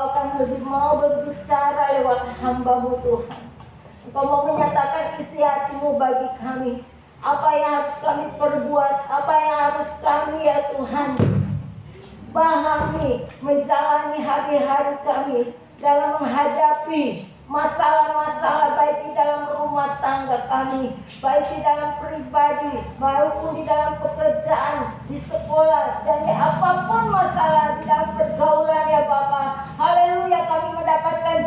akan lebih mau berbicara lewat hamba-Mu Tuhan. Engkau mau menyatakan isi hati-Mu bagi kami. Apa yang harus kami perbuat, apa yang harus kami ya Tuhan pahami, menjalani hari-hari kami dalam menghadapi masalah-masalah, baik di dalam rumah tangga kami, baik di dalam pribadi, maupun di dalam pekerjaan, di sekolah, dan di apapun masalah di dalam pergaulan ya Bapa. Haleluya, kami mendapatkan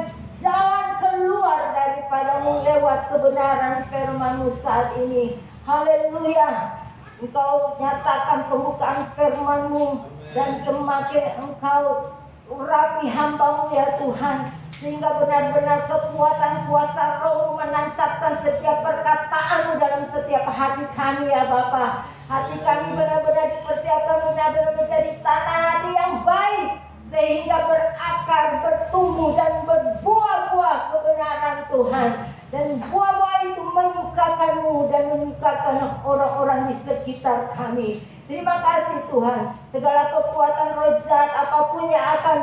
jalan keluar daripada-Mu lewat kebenaran firman-Mu saat ini. Haleluya, Engkau nyatakan pembukaan firman-Mu, dan semakin Engkau urapi hamba-Mu ya Tuhan, sehingga benar-benar kekuatan kuasa Roh menancapkan setiap perkataan-Mu dalam setiap hati kami ya Bapa. Hati kami benar-benar dipersiapkan benar-benar menjadi tanah hati yang baik, sehingga berakar, bertumbuh dan berbuah-buah kebenaran Tuhan. Dan buah-buah itu menyukakan-Mu dan menyukakan orang-orang di sekitar kami. Terima kasih Tuhan. Segala kekuatan roh jahat apapun yang akan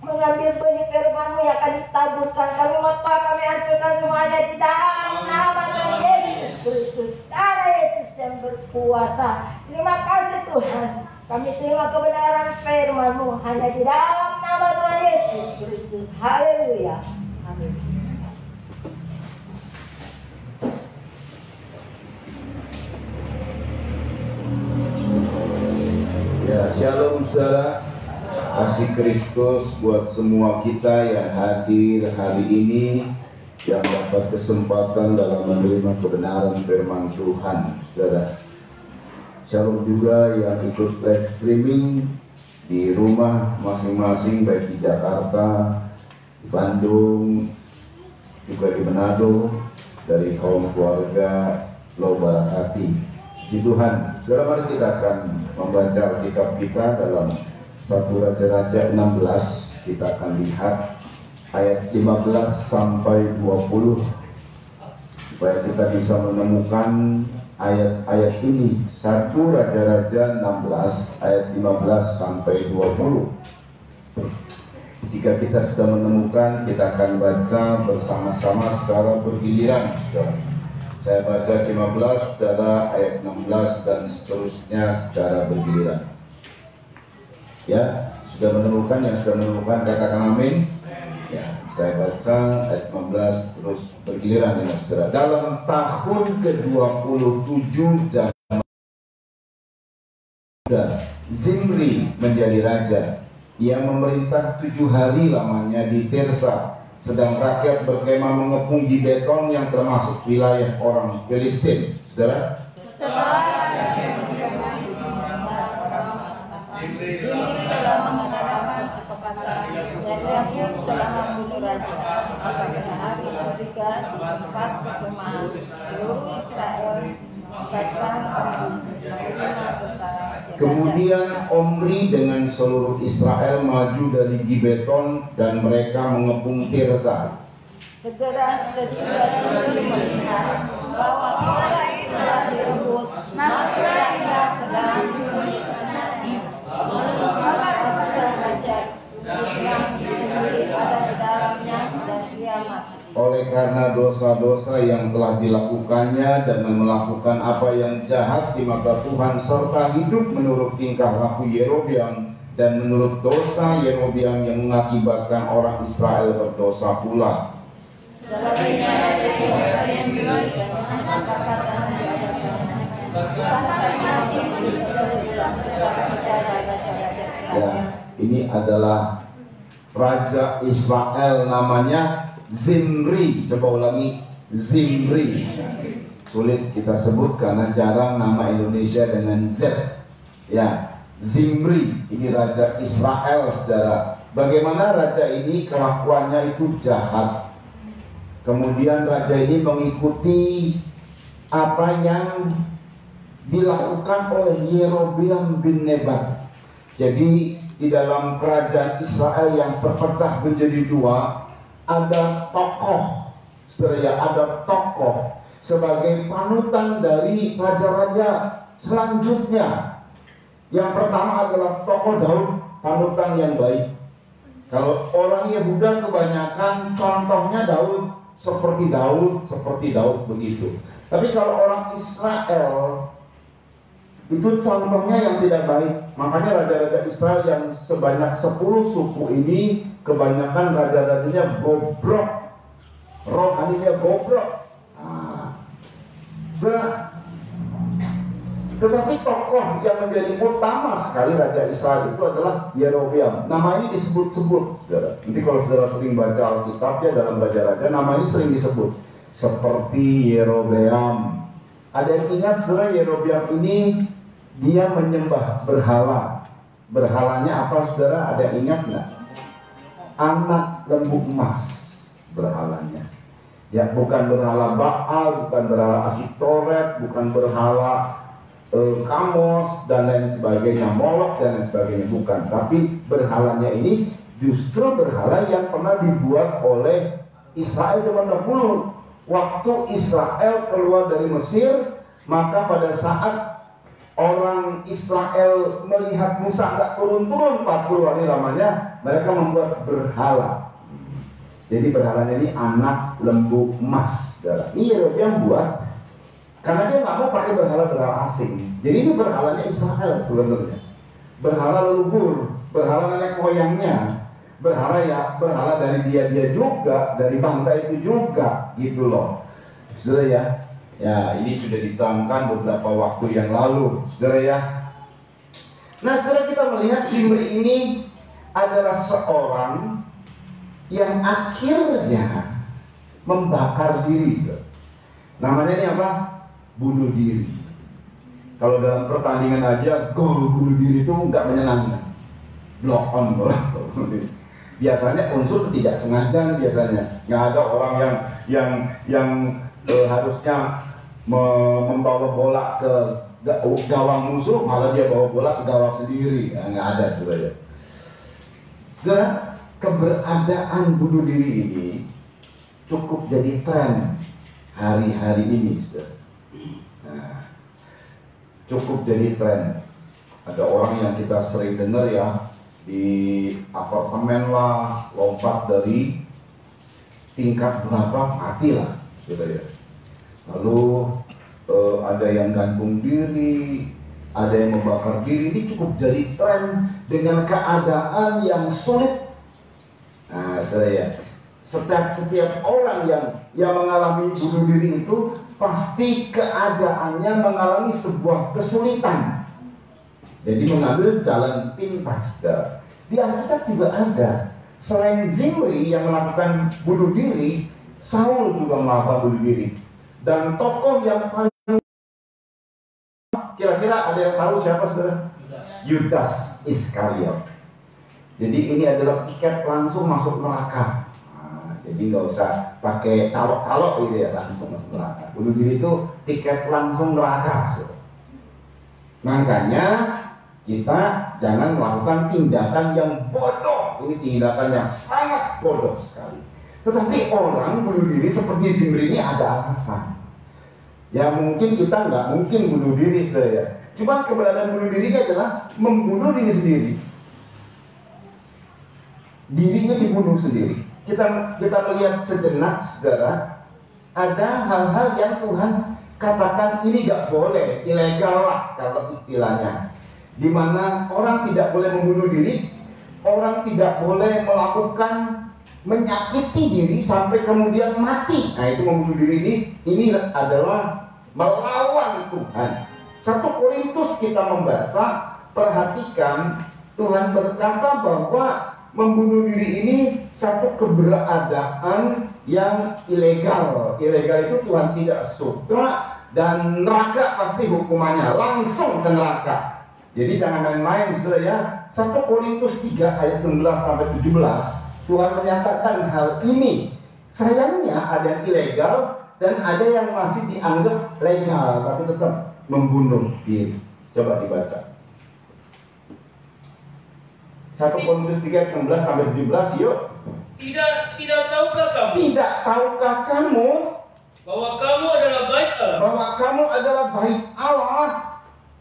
mengambil benih firman-Mu yang akan ditaburkan, kami hancurkan semuanya di dalam nama Tuhan Yesus Kristus, darah Yesus yang berkuasa. Terima kasih Tuhan. Kami terima kebenaran firman-Mu hanya di dalam nama Tuhan Yesus Kristus. Haleluya. Amin. Ya, shalom saudara. Kasih Kristus buat semua kita yang hadir hari ini, yang dapat kesempatan dalam menerima kebenaran firman Tuhan, saudara. Shalom juga yang ikut live streaming di rumah masing-masing, baik di Jakarta, di Bandung, juga di Manado, dari kaum keluarga Low Barakati. Puji Tuhan, saudara, mari kita akan membaca Alkitab kita dalam 1 Raja-Raja 16. Kita akan lihat ayat 15 sampai 20 supaya kita bisa menemukan ayat-ayat ini. 1 Raja-Raja 16 ayat 15 sampai 20. Jika kita sudah menemukan, kita akan baca bersama-sama secara bergiliran, saudara. Saya baca 15, saudara, ayat 16 dan seterusnya secara bergiliran. Ya, sudah menemukan? Yang sudah menemukan katakan amin. Ya, saya baca ayat 15 terus bergiliran dengan saudara. Dalam tahun ke-27 zaman Zimri menjadi raja. Ia memerintah 7 hari lamanya di Tirsa. Sedang rakyat berkemah mengepung di Beton yang termasuk wilayah orang Filistin. Saudara? Kemudian Omri dengan seluruh Israel maju dari Gibeton dan mereka mengepung Tirsa. Segera sesudah Omri melihat bahwa orang itu telah direbut, masuklah ia ke dalam istana. Maka raja yang sendiri ada di dalamnya dan ia mati. Oleh karena dosa-dosa yang telah dilakukannya dan melakukan apa yang jahat di mata Tuhan, serta hidup menurut tingkah laku Yerobeam dan menurut dosa Yerobeam yang mengakibatkan orang Israel berdosa pula. Ya, ini adalah Raja Israel, namanya Zimri. Coba ulangi, Zimri. Sulit kita sebut karena jarang nama Indonesia dengan Z. Ya, Zimri. Ini Raja Israel, saudara. Bagaimana raja ini kelakuannya itu jahat. Kemudian raja ini mengikuti apa yang dilakukan oleh Yerobeam bin Nebat. Jadi di dalam kerajaan Israel yang terpecah menjadi dua, ada tokoh, saudara, ada tokoh sebagai panutan dari raja-raja selanjutnya. Yang pertama adalah tokoh Daud, panutan yang baik. Kalau orang Yehuda kebanyakan contohnya seperti Daud begitu. Tapi kalau orang Israel itu contohnya yang tidak baik. Makanya raja-raja Israel yang sebanyak 10 suku ini kebanyakan raja-rajanya bobrok, rohaninya bobrok. Tetapi tokoh yang menjadi utama sekali raja Israel itu adalah Yerobeam. Nama ini disebut-sebut, saudara. Nanti kalau saudara sering baca Alkitab ya dalam raja-raja, nama ini sering disebut. Seperti Yerobeam. Ada yang ingat saudara, Yerobeam ini dia menyembah berhala. Berhalanya apa saudara? Ada yang ingat nggak? Anak lembu emas berhalanya. Ya, bukan berhala Baal, bukan berhala Asitoret, bukan berhala Kamos dan lain sebagainya, Molok dan lain sebagainya, bukan. Tapi berhalanya ini justru berhala yang pernah dibuat oleh Israel zaman dahulu. Waktu Israel keluar dari Mesir, maka pada saat orang Israel melihat Musa nggak turun-turun 40 hari lamanya, mereka membuat berhala. Jadi berhalanya ini anak lembu emas. Ini Yerobeam buat karena dia nggak mau pakai berhala-berhala asing. Jadi ini berhalanya Israel sebenarnya. Berhala leluhur, berhala nenek moyangnya, berhala dari dia juga, dari bangsa itu juga, gitu loh. Saudara ya, ya ini sudah diterangkan beberapa waktu yang lalu, saudara ya. Nah, saudara, kita melihat Zimri ini adalah seorang yang akhirnya membakar diri. Namanya ini apa? Bunuh diri. Kalau dalam pertandingan aja gol bunuh diri itu nggak menyenangkan. Block on. Biasanya unsur ketidaksengajaan biasanya. Nggak ada orang yang harusnya membawa bola ke gawang musuh, malah dia bawa bola ke gawang sendiri. Nggak ada saudara. Saudara, keberadaan bunuh diri ini cukup jadi tren hari-hari ini, saudara. Cukup jadi tren. Ada orang yang kita sering dengar ya, di apartemen lah, lompat dari tingkat berapa, mati lah, saudara ya. Lalu ada yang gantung diri, ada yang membakar diri. Ini cukup jadi tren dengan keadaan yang sulit. Nah, saudara ya, setiap orang yang mengalami bunuh diri itu pasti keadaannya mengalami sebuah kesulitan. Jadi mengambil jalan pintas. Di Alkitab juga ada. Selain Zimri yang melakukan bunuh diri, Saul juga melakukan bunuh diri. Dan tokoh yang paling kira-kira ada yang tahu siapa saudara? Yudas Iskariot. Jadi ini adalah tiket langsung masuk neraka. Jadi nggak usah pakai calok-calok gitu ya, langsung masuk neraka. Bunuh diri itu tiket langsung neraka. Makanya kita jangan melakukan tindakan yang bodoh. Ini tindakan yang sangat bodoh sekali. Tetapi orang bunuh diri seperti Zimri ini ada alasan. Ya mungkin kita nggak mungkin bunuh diri saudara ya. Cuma keberadaan bunuh diri adalah membunuh diri sendiri. Dirinya dibunuh sendiri. Kita melihat sejenak saudara, ada hal-hal yang Tuhan katakan ini gak boleh, ilegal lah kalau istilahnya. Dimana orang tidak boleh membunuh diri, orang tidak boleh melakukan menyakiti diri sampai kemudian mati. Nah itu membunuh diri ini adalah melawan Tuhan. 1 Korintus kita membaca, perhatikan Tuhan berkata bahwa membunuh diri ini satu keberadaan yang ilegal. Ilegal itu Tuhan tidak suka dan neraka pasti hukumannya, langsung ke neraka. Jadi jangan main-main saudara ya. 1 Korintus 3 ayat 16 sampai 17 Tuhan menyatakan hal ini. Sayangnya ada yang ilegal dan ada yang masih dianggap legal tapi tetap membunuh diri. Coba dibaca 1 Korintus 3 16 sampai 17 yuk. Tidak tahukah kamu? Tidak tahukah kamu bahwa kamu adalah bait Allah? bahwa kamu adalah bait Allah?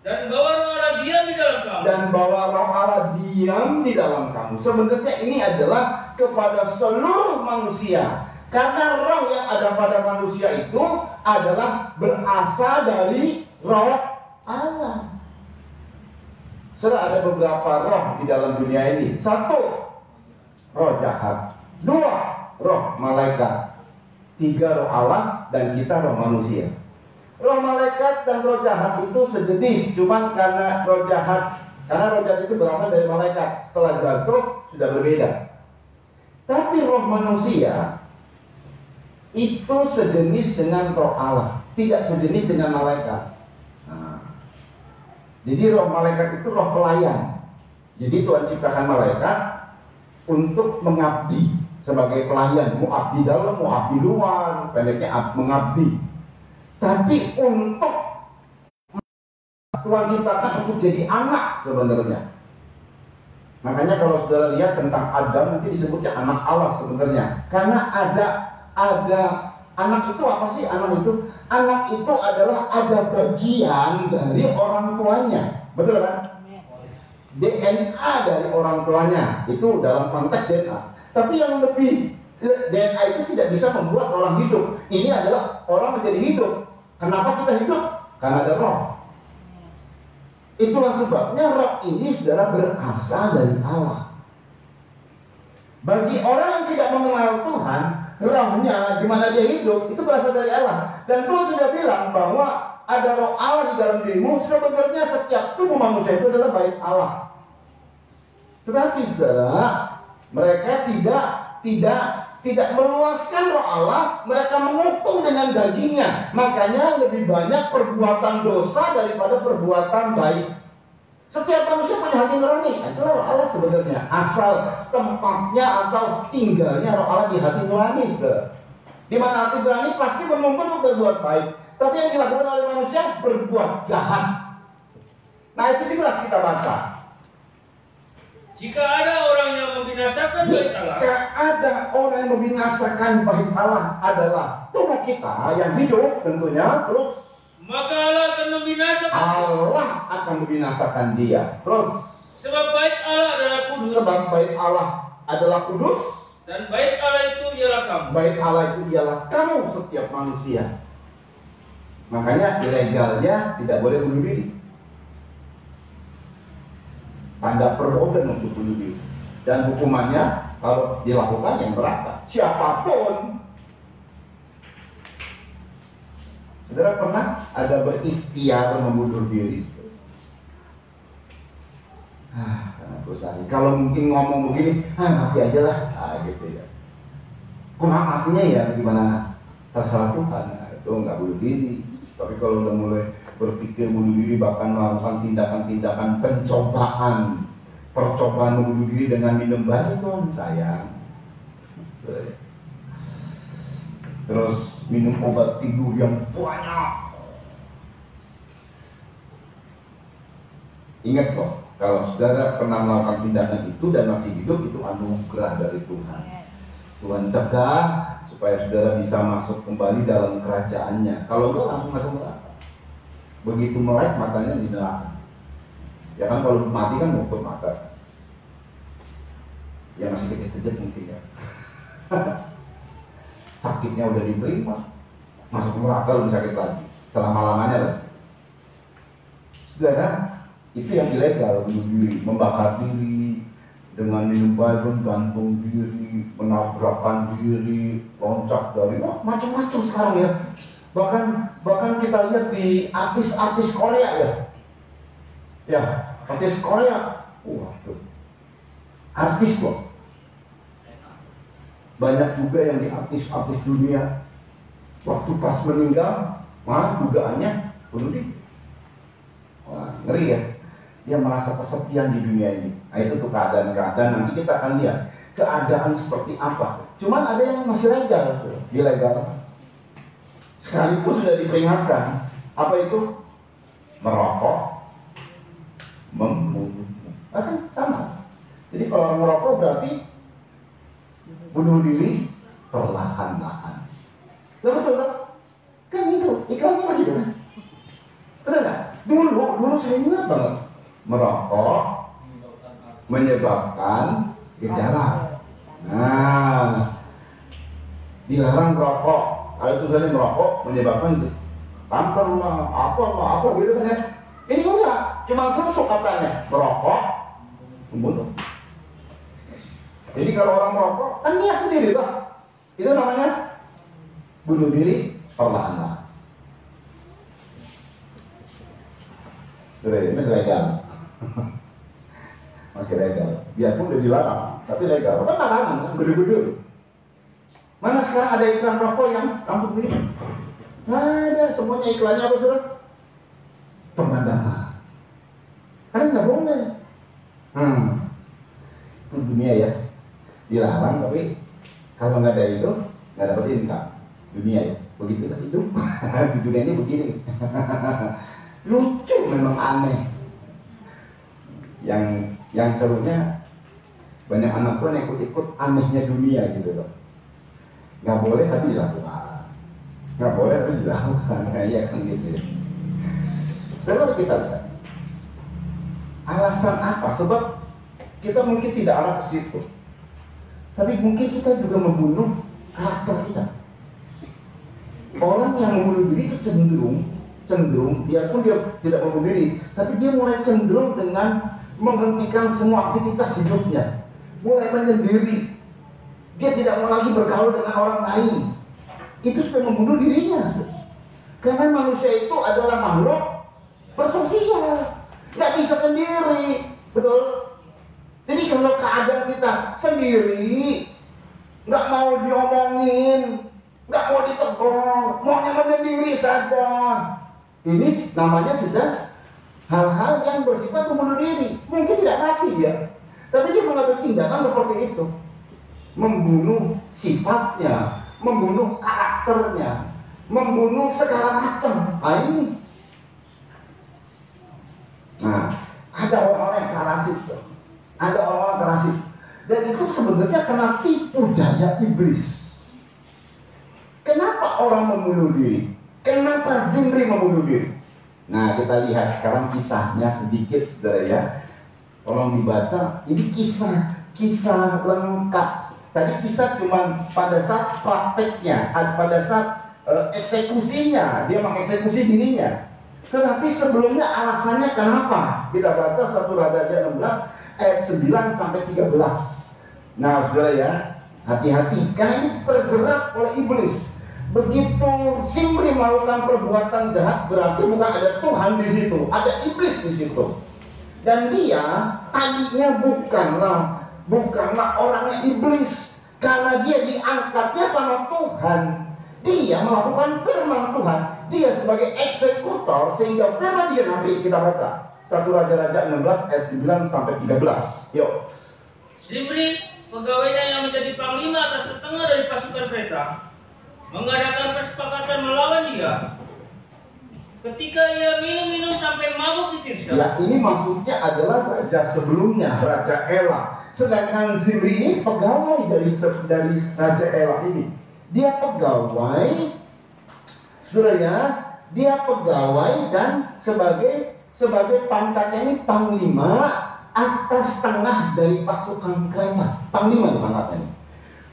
Dan bahwa roh Allah diam di dalam kamu. Dan bahwa roh Allah diam di dalam kamu. Sebenarnya ini adalah kepada seluruh manusia. Karena roh yang ada pada manusia itu adalah berasal dari roh Allah. Sudah ada beberapa roh di dalam dunia ini. Satu, roh jahat. Dua, roh malaikat. Tiga, roh Allah. Dan kita roh manusia. Roh malaikat dan roh jahat itu sejenis. Cuman karena roh jahat itu berasal dari malaikat. Setelah jatuh sudah berbeda. Tapi roh manusia itu sejenis dengan roh Allah, tidak sejenis dengan malaikat. Nah, jadi roh malaikat itu roh pelayan. Jadi Tuhan ciptakan malaikat untuk mengabdi sebagai pelayan, mau abdi dalam, mau abdi luar, pendeknya mengabdi. Tapi untuk Tuhan ciptakan untuk jadi anak sebenarnya. Makanya kalau saudara lihat tentang Adam nanti disebutnya anak Allah sebenarnya, karena ada anak itu apa sih? Anak itu adalah ada bagian dari orang tuanya, betul kan? DNA dari orang tuanya itu dalam konteks DNA. Tapi yang lebih, DNA itu tidak bisa membuat orang hidup. Ini adalah orang menjadi hidup. Kenapa kita hidup? Karena ada roh. Itulah sebabnya roh ini saudara berasal dari Allah. Bagi orang yang tidak mengenal Tuhan, rohnya di mana dia hidup itu berasal dari Allah. Dan Tuhan sudah bilang bahwa ada roh Allah di dalam dirimu. Sebenarnya setiap tubuh manusia itu adalah bait Allah. Tetapi saudara, mereka tidak meluaskan roh Allah. Mereka mengutuk dengan dagingnya. Makanya lebih banyak perbuatan dosa daripada perbuatan baik. Setiap manusia punya hati nurani. Itulah roh Allah sebenarnya. Asal tempatnya atau tinggalnya roh Allah di hati nurani, saudara. Di mana hati nurani pasti menuntut untuk berbuat baik. Tapi yang dilakukan oleh manusia berbuat jahat. Nah itu jelas kita baca. Jika ada orang yang membinasakan bait Allah, Jika ada orang yang membinasakan bait Allah adalah tubuh kita yang hidup tentunya. Terus maka Allah akan membinasakan. Allah akan membinasakan dia. Terus Sebab bait Allah adalah kudus. sebab bait Allah adalah kudus. Dan bait Allah itu ialah kamu. Bait Allah itu ialah kamu setiap manusia. Makanya ilegalnya tidak boleh bunuh diri. Tanda perbuatan untuk bunuh diri. Dan hukumannya kalau dilakukan yang berat. Siapapun. Saudara pernah ada berikhtiar membunuh diri? Karena frustasi. Kalau mungkin ngomong begini, mati aja lah, gitu ya. Kok matinya ya bagaimana? Terserah Tuhan. Itu nggak bunuh diri. Tapi kalau udah mulai berpikir bunuh diri, bahkan melakukan tindakan-tindakan percobaan membunuh diri dengan minum baton, sayang. Terus minum obat tidur yang banyak. Ingat kok, kalau saudara pernah melakukan tindakan itu dan masih hidup, itu anugerah dari Tuhan. Tuhan cegah supaya saudara bisa masuk kembali dalam kerajaannya. Kalau enggak langsung masuk neraka. Begitu melek matanya di neraka. Ya kan kalau mati kan nutup mata. Ya masih kejut-kejut mungkin ya. Sakitnya udah diterima, masuk neraka lebih sakit lagi, selama-lamanya lah. Saudara, itu yang ilegal, bunuh diri, membakar diri, dengan minum baton, gantung diri, menabrakkan diri, loncat dari, macam-macam sekarang ya. Bahkan kita lihat di artis-artis Korea ya. Ya, artis Korea, waduh, artis kok. Banyak juga yang di artis-artis dunia waktu pas meninggal, dugaannya bunuh diri. Wah, ngeri ya. Dia merasa kesepian di dunia ini. Nah, itu tuh keadaan-keadaan. Nanti kita akan lihat keadaan seperti apa. Cuman ada yang masih legal, ilegal. Sekalipun sudah diperingatkan. Apa itu? Merokok, membunuh. Kan sama. Jadi kalau merokok berarti bunuh diri perlahan-lahan. Betul kan? Kan itu iklannya begitu kan? Betul nggak? Dulu saya ingat banget, merokok menyebabkan gejala. Nah, dilarang merokok. Kalau itu tadi merokok menyebabkan kanker lah, apa gitu kan ya. Ini enggak, cuma satu katanya, merokok membunuh. Jadi kalau orang merokok kan niat sendiri lah. Itu namanya bunuh diri perlahan. Ini masih legal. Masih legal. Biarpun udah dilarang, tapi legal. Kan larangan, kan gede-gede. Mana sekarang ada iklan rokok yang langsung begini? Nggak ada, semuanya iklannya apa sudah? Pemandangan. Karena nggak boleh. Itu dunia ya. Dilarang, tapi kalau nggak ada itu, nggak dapat income. Dunia ya, begitu kan hidup. Di dunia ini begini. Lucu, memang aneh. Yang serunya banyak anak pun yang ikut-ikut anehnya dunia gitu loh. Nggak boleh tapi dilakukan, nggak boleh tapi dilakukan, kayak kan gitu. Coba kita lihat alasan apa? Sebab kita mungkin tidak arah ke situ, tapi mungkin kita juga membunuh karakter kita. Orang yang membunuh diri itu cenderung biarpun dia tidak membunuh diri, tapi dia mulai cenderung dengan menghentikan semua aktivitas hidupnya, mulai menyendiri. Dia tidak mau lagi bergaul dengan orang lain. Itu sudah membunuh dirinya. Karena manusia itu adalah makhluk bersosial, nggak bisa sendiri, betul? Jadi kalau keadaan kita sendiri, nggak mau diomongin, nggak mau ditegur, maunya menyendiri saja. Ini namanya sudah hal-hal yang bersifat membunuh diri. Mungkin tidak mati ya, tapi dia mengambil tindakan seperti itu. Membunuh sifatnya, membunuh karakternya, membunuh segala macam. Nah ini. Nah, ada orang-orang yang karasif, ada orang-orang karasif, dan itu sebenarnya kena tipu daya iblis. Kenapa orang membunuh diri? Kenapa Zimri membunuh diri? Nah, kita lihat sekarang kisahnya sedikit, saudara ya. Tolong dibaca. Ini kisah lengkap. Tadi kisah cuma pada saat prakteknya, pada saat eksekusinya, dia mengeksekusi dirinya. Tetapi sebelumnya alasannya kenapa? Kita baca 1 Raja 16 ayat 9 sampai 13. Nah, saudara ya, hati-hati karena ini terjerat oleh iblis. Begitu Zimri melakukan perbuatan jahat, berarti bukan ada Tuhan di situ, ada iblis di situ. Dan dia tadinya bukanlah orangnya iblis, karena dia diangkatnya sama Tuhan. Dia melakukan firman Tuhan, dia sebagai eksekutor, sehingga firman dia nanti kita baca 1 Raja-Raja 16 ayat 9 sampai 13. Yuk. Zimri, pegawainya yang menjadi panglima atas setengah dari pasukan kereta, mengadakan persepakatan melawan dia. Ketika ia minum-minum sampai mabuk di Tirsa. Ya, ini maksudnya adalah raja sebelumnya, Raja Ela. Sedangkan Zimri ini pegawai dari Raja Ela ini. Dia pegawai, surya, dia pegawai dan sebagai pangkatnya ini panglima atas tengah dari pasukan kereta. Panglima di pangkatnya ini.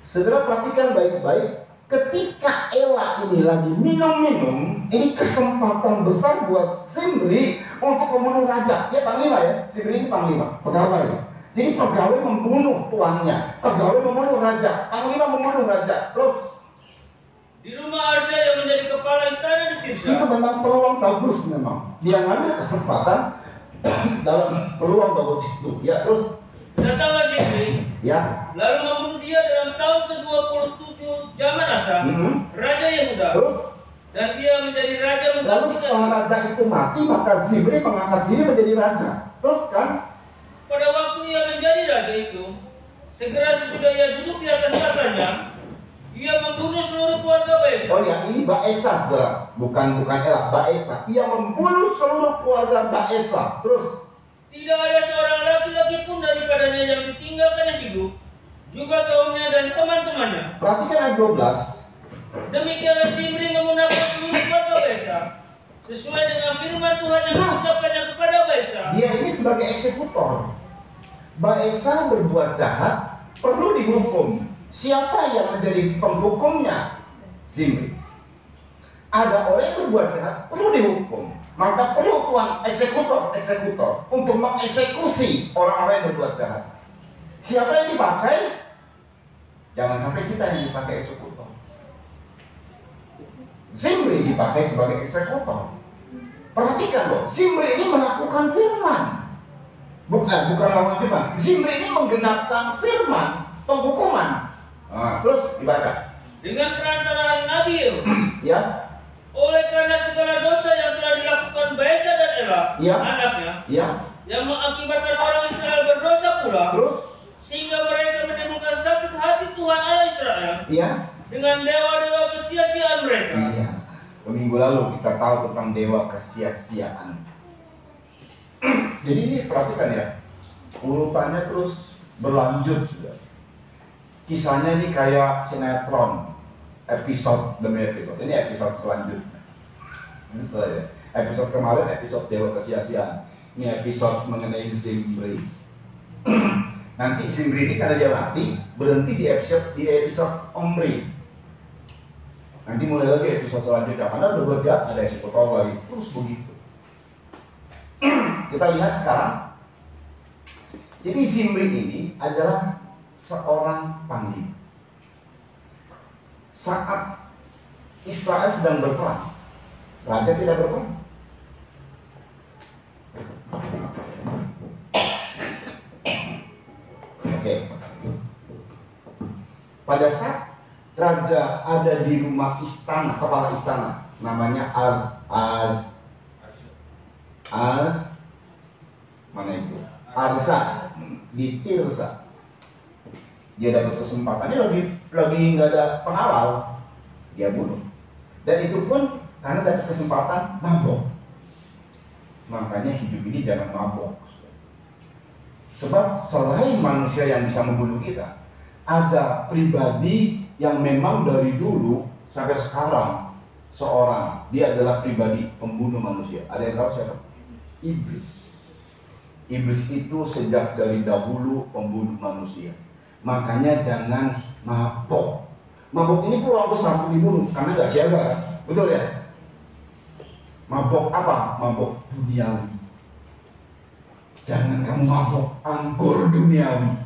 Saudara perhatikan baik-baik. Ketika Ela ini lagi minum-minum, ini kesempatan besar buat Zimri untuk membunuh raja. Dia panglima ya, Zimri ini panglima, pegawai. Jadi pegawai membunuh tuannya, pegawai membunuh raja, panglima membunuh raja. Terus di rumah Arsya yang menjadi kepala istana di Tirsa. itu memang peluang bagus memang. Dia ngambil kesempatan dalam peluang bagus itu. Ya terus. Datanglah Zimri. Ya. Lalu membunuh dia dalam tahun ke-27 zaman Asa, Raja Yehuda. Terus. Dan dia menjadi raja Lalu menggantikan. setelah raja itu mati, maka Zimri mengangkat diri menjadi raja. Terus kan? Pada waktu ia menjadi raja itu, segera sesudah ia duduk di atas tahtanya, ia membunuh seluruh keluarga Baesa. Oh ya, ini Baesa, saudara. Bukan Ela, Baesa. Ia membunuh seluruh keluarga Baesa. Terus. Tidak ada seorang laki-laki pun daripadanya yang ditinggalkannya hidup, juga kaumnya dan teman-temannya. Perhatikan ayat 12. Demikianlah Zimri menggunakan seluruh keluarga Baesa sesuai dengan firman Tuhan yang diucapkannya kepada Baesa. Dia ini sebagai eksekutor. Baesa berbuat jahat, perlu dihukum. Siapa yang menjadi penghukumnya? Zimri. Ada orang yang berbuat jahat, perlu dihukum. Maka perlu tuan eksekutor untuk mengeksekusi orang-orang yang berbuat jahat. Siapa yang dipakai? Jangan sampai kita yang dipakai eksekutor. Zimri dipakai sebagai eksekutor. Perhatikan loh, Zimri ini melakukan firman. Bukan lawan firman. Zimri ini menggenapkan firman penghukuman. Nah, terus dibaca. Dengan perantaraan Nabi, Ya. oleh karena segala dosa yang telah dilakukan Baesa dan Ela, Ya. anaknya, Ya. yang mengakibatkan orang Israel berdosa pula, Terus. sehingga mereka menimbulkan sakit hati Tuhan Allah Israel Ya. dengan dewa-dewa kesia-siaan mereka. Iya. Minggu lalu kita tahu tentang dewa kesia-siaan. Jadi ini perhatikan ya, urutannya terus berlanjut. Kisahnya ini kayak sinetron, episode demi episode. Ini episode selanjutnya. Ini saya. Episode kemarin episode dewa kesia-siaan. Ini episode mengenai Zimri. Nanti Zimri ini karena dia mati, berhenti di episode Omri. Nanti mulai lagi episode selanjutnya, karena udah buat jahat, ada eksekutor lagi, terus begitu. Kita lihat sekarang. Jadi Zimri ini adalah seorang panglima. Saat Israel sedang berperang, raja tidak berperang. Oke. Pada saat raja ada di rumah istana, kepala istana, namanya mana itu? Arsa di Tirsa. Dia dapat kesempatan, ini lagi nggak ada pengawal, dia bunuh. Dan itu pun karena dapat kesempatan mabok. Makanya hidup ini jangan mabok. Sebab selain manusia yang bisa membunuh kita, ada pribadi yang memang dari dulu sampai sekarang seorang, dia adalah pribadi pembunuh manusia. Ada yang tahu siapa? Iblis. Iblis itu sejak dari dahulu pembunuh manusia. Makanya jangan mabok. Mabok ini peluang besar untuk dibunuh karena nggak siaga, betul ya? Mabok apa? Mabok duniawi. Jangan kamu mabok anggur duniawi.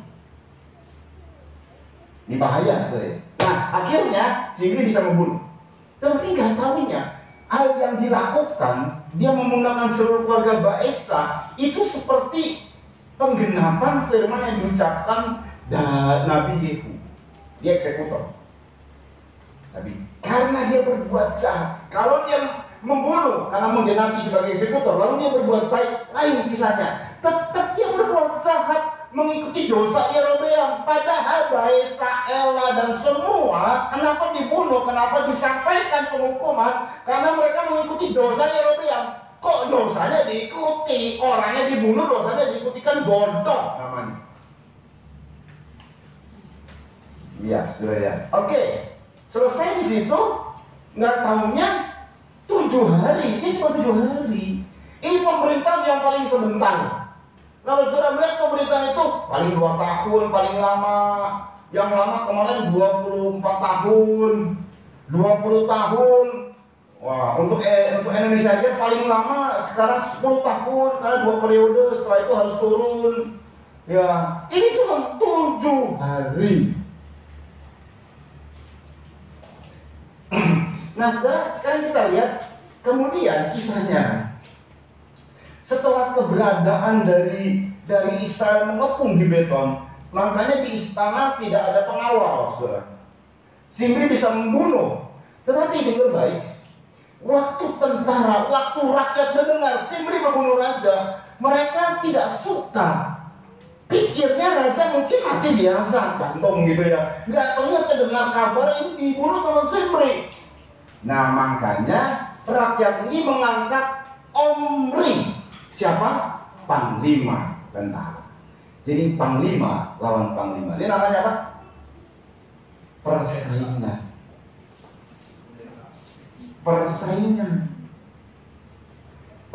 Ini bahaya saya. Nah, akhirnya Zimri bisa membunuh. Tapi nggak tahunya hal yang dilakukan, dia menggunakan seluruh keluarga Baesa itu seperti penggenapan firman yang diucapkan Nabi Yehu. Dia eksekutor. Tapi karena dia berbuat jahat, kalau dia membunuh karena menggenapi sebagai eksekutor, lalu dia berbuat baik, lain kisahnya. Tetap dia berbuat jahat, mengikuti dosa Yerobeam. Padahal Baesa, Ela dan semua kenapa dibunuh, kenapa disampaikan penghukuman? Karena mereka mengikuti dosa Yerobeam. Kok dosanya diikuti? Orangnya dibunuh, dosanya diikuti, kan bodoh namanya. Iya, sudah ya. Oke, selesai di situ. Nggak tahunya 7 hari. Ini cuma 7 hari. Ini pemerintahan yang paling sebentar. Kalau sudah melihat pemerintahan itu paling 2 tahun, paling lama. Yang lama kemarin 24 tahun, 20 tahun. Wah, untuk Indonesia aja paling lama sekarang 10 tahun karena 2 periode, setelah itu harus turun. Ya, ini cuma 7 hari. Nah, sekarang kita lihat kemudian kisahnya. Setelah keberadaan dari Israel mengepung di Beton, makanya di istana tidak ada pengawal, saudara. Zimri bisa membunuh, tetapi dengar baik, waktu tentara, waktu rakyat mendengar Zimri membunuh raja, mereka tidak suka. Pikirnya raja mungkin mati biasa, gantung gitu ya. Nggak tahunya terdengar kabar ini dibunuh sama Zimri. Nah, makanya rakyat ini mengangkat Omri. Siapa? Panglima tentara. Jadi panglima lawan panglima. Ini namanya apa? Persaingan. Persaingan.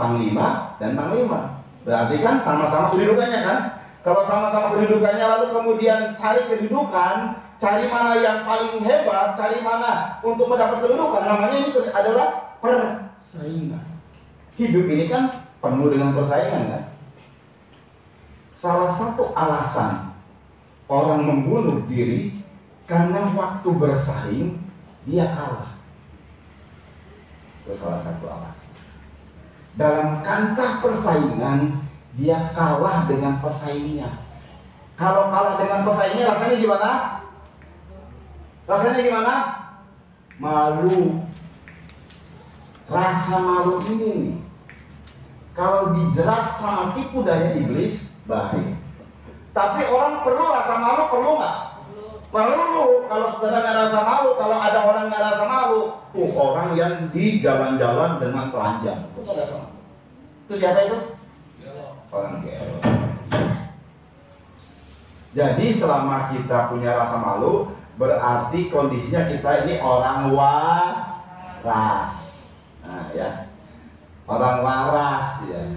panglima dan panglima. Berarti kan sama-sama kedudukannya kan? Kalau sama-sama kedudukannya lalu kemudian cari kedudukan, cari mana yang paling hebat, cari mana untuk mendapat kedudukan, namanya ini adalah persaingan. Hidup ini kan penuh dengan persaingan kan? Salah satu alasan orang membunuh diri karena waktu bersaing dia kalah. Itu salah satu alasan. Dalam kancah persaingan dia kalah dengan pesaingnya. Kalau kalah dengan pesaingnya rasanya gimana? Rasanya gimana? Malu. Rasa malu ini nih, kalau dijerat sama tipu daya iblis bahaya. Tapi orang perlu rasa malu, perlu nggak? Perlu. Kalau saudara nggak rasa malu, kalau ada orang nggak rasa malu, orang yang di jalan-jalan dengan telanjang itu nggak rasa malu. Itu siapa itu? Orang gelo. Jadi selama kita punya rasa malu, berarti kondisinya kita ini orang waras. Nah ya, orang waras ya.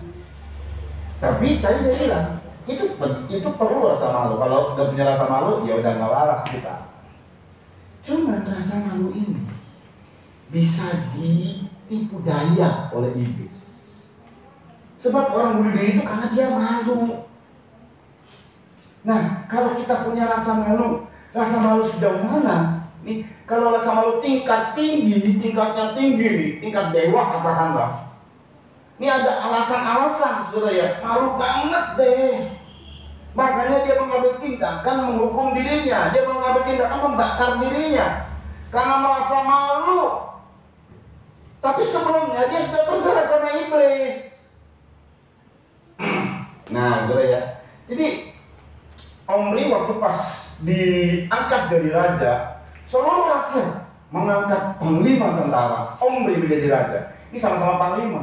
Tapi tadi saya bilang itu perlu rasa malu. Kalau nggak punya rasa malu, ya udah nggak waras kita. Cuma rasa malu ini bisa ditipu daya oleh iblis. Sebab orang bunuh diri itu karena dia malu. Nah, kalau kita punya rasa malu sejauh mana? Nih, kalau rasa malu tingkatnya tinggi nih, tingkat dewa katakanlah. Ini ada alasan-alasan, saudara ya, malu banget deh. Makanya dia mengambil tindakan menghukum dirinya, dia mengambil tindakan membakar dirinya karena merasa malu. Tapi sebelumnya dia sudah terjerat sama iblis. Nah, saudara ya. Jadi Omri waktu pas diangkat jadi raja, seluruh rakyat mengangkat panglima tentara. Omri menjadi raja. Ini sama-sama panglima.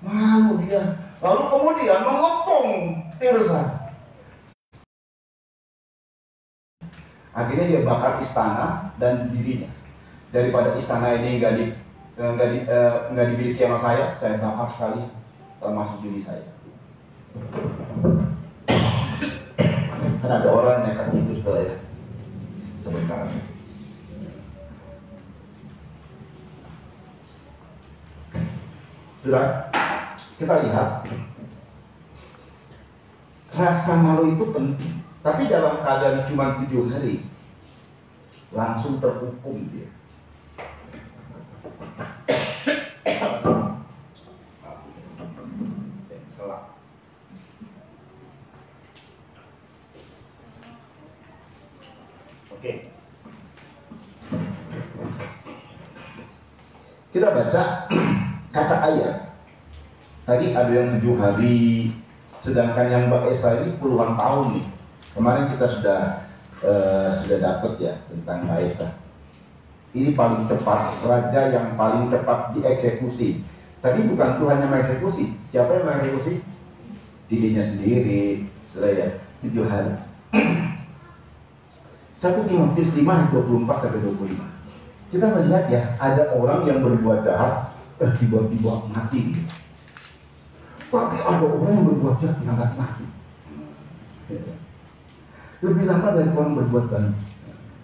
Malu dia. Lalu kemudian mengepung Tirza. Akhirnya dia bakar istana dan dirinya. Daripada istana ini nggak dimiliki sama saya bakar sekali, termasuk diri saya. Kan ada orang nekat itu setelah ya. Sebentar. Sudah, kita lihat rasa malu itu penting. Tapi dalam keadaan cuma 7 hari langsung terhukum dia. Oke. Kita baca kata ayat. Tadi ada yang 7 hari, sedangkan yang Mbak Esa ini puluhan tahun nih. Kemarin kita sudah dapat ya tentang Mbak Esa. Ini paling cepat, raja yang paling cepat dieksekusi. Tadi bukan Tuhan yang mengeksekusi. Siapa yang mengeksekusi? Dirinya sendiri. Sudah ya, 7 hari. 1 Timotius 5 ayat 24-25. Kita melihat ya, ada orang yang berbuat jahat, tiba-tiba mati. Tapi ada orang yang berbuat jahat nggak mati. Lebih lama dari orang berbuat baik.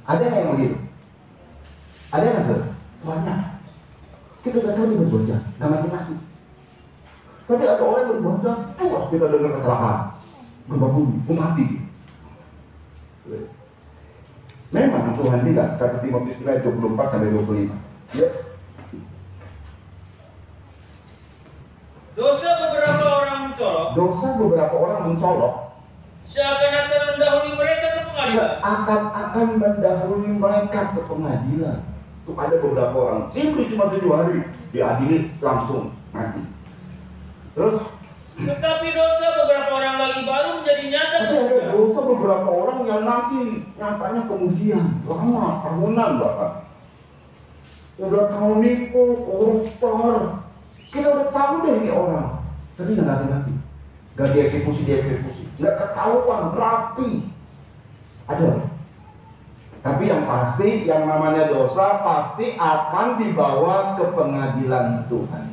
Ada yang begitu? Ada nggak sih? Banyak. Kita nggak tahu dia berbuat jahat, nggak mati-mati. Tapi ada orang yang berbuat jahat, kita dengar kecelakaan, gempa bumi, mati. Memang Tuhan bilang 1 Timotius 24-25. Ya. Dosa beberapa orang mencolok. Seakan-akan mendahului mereka ke pengadilan. Seakan-akan mendahului mereka ke pengadilan. Tuh ada beberapa orang, simply cuma 7 hari diadili langsung mati. Terus tetapi dosa beberapa orang lagi baru menjadi nyata. Tapi ada dosa beberapa orang yang nanti nyatanya kemudian lama, tahunan bahkan. Udah tahu nipu, koruptor. Kita udah tahu deh ini orang. Tapi nggak mati-mati. Nggak dieksekusi. Nggak ketahuan, rapi. Ada. Tapi yang pasti, yang namanya dosa pasti akan dibawa ke pengadilan Tuhan.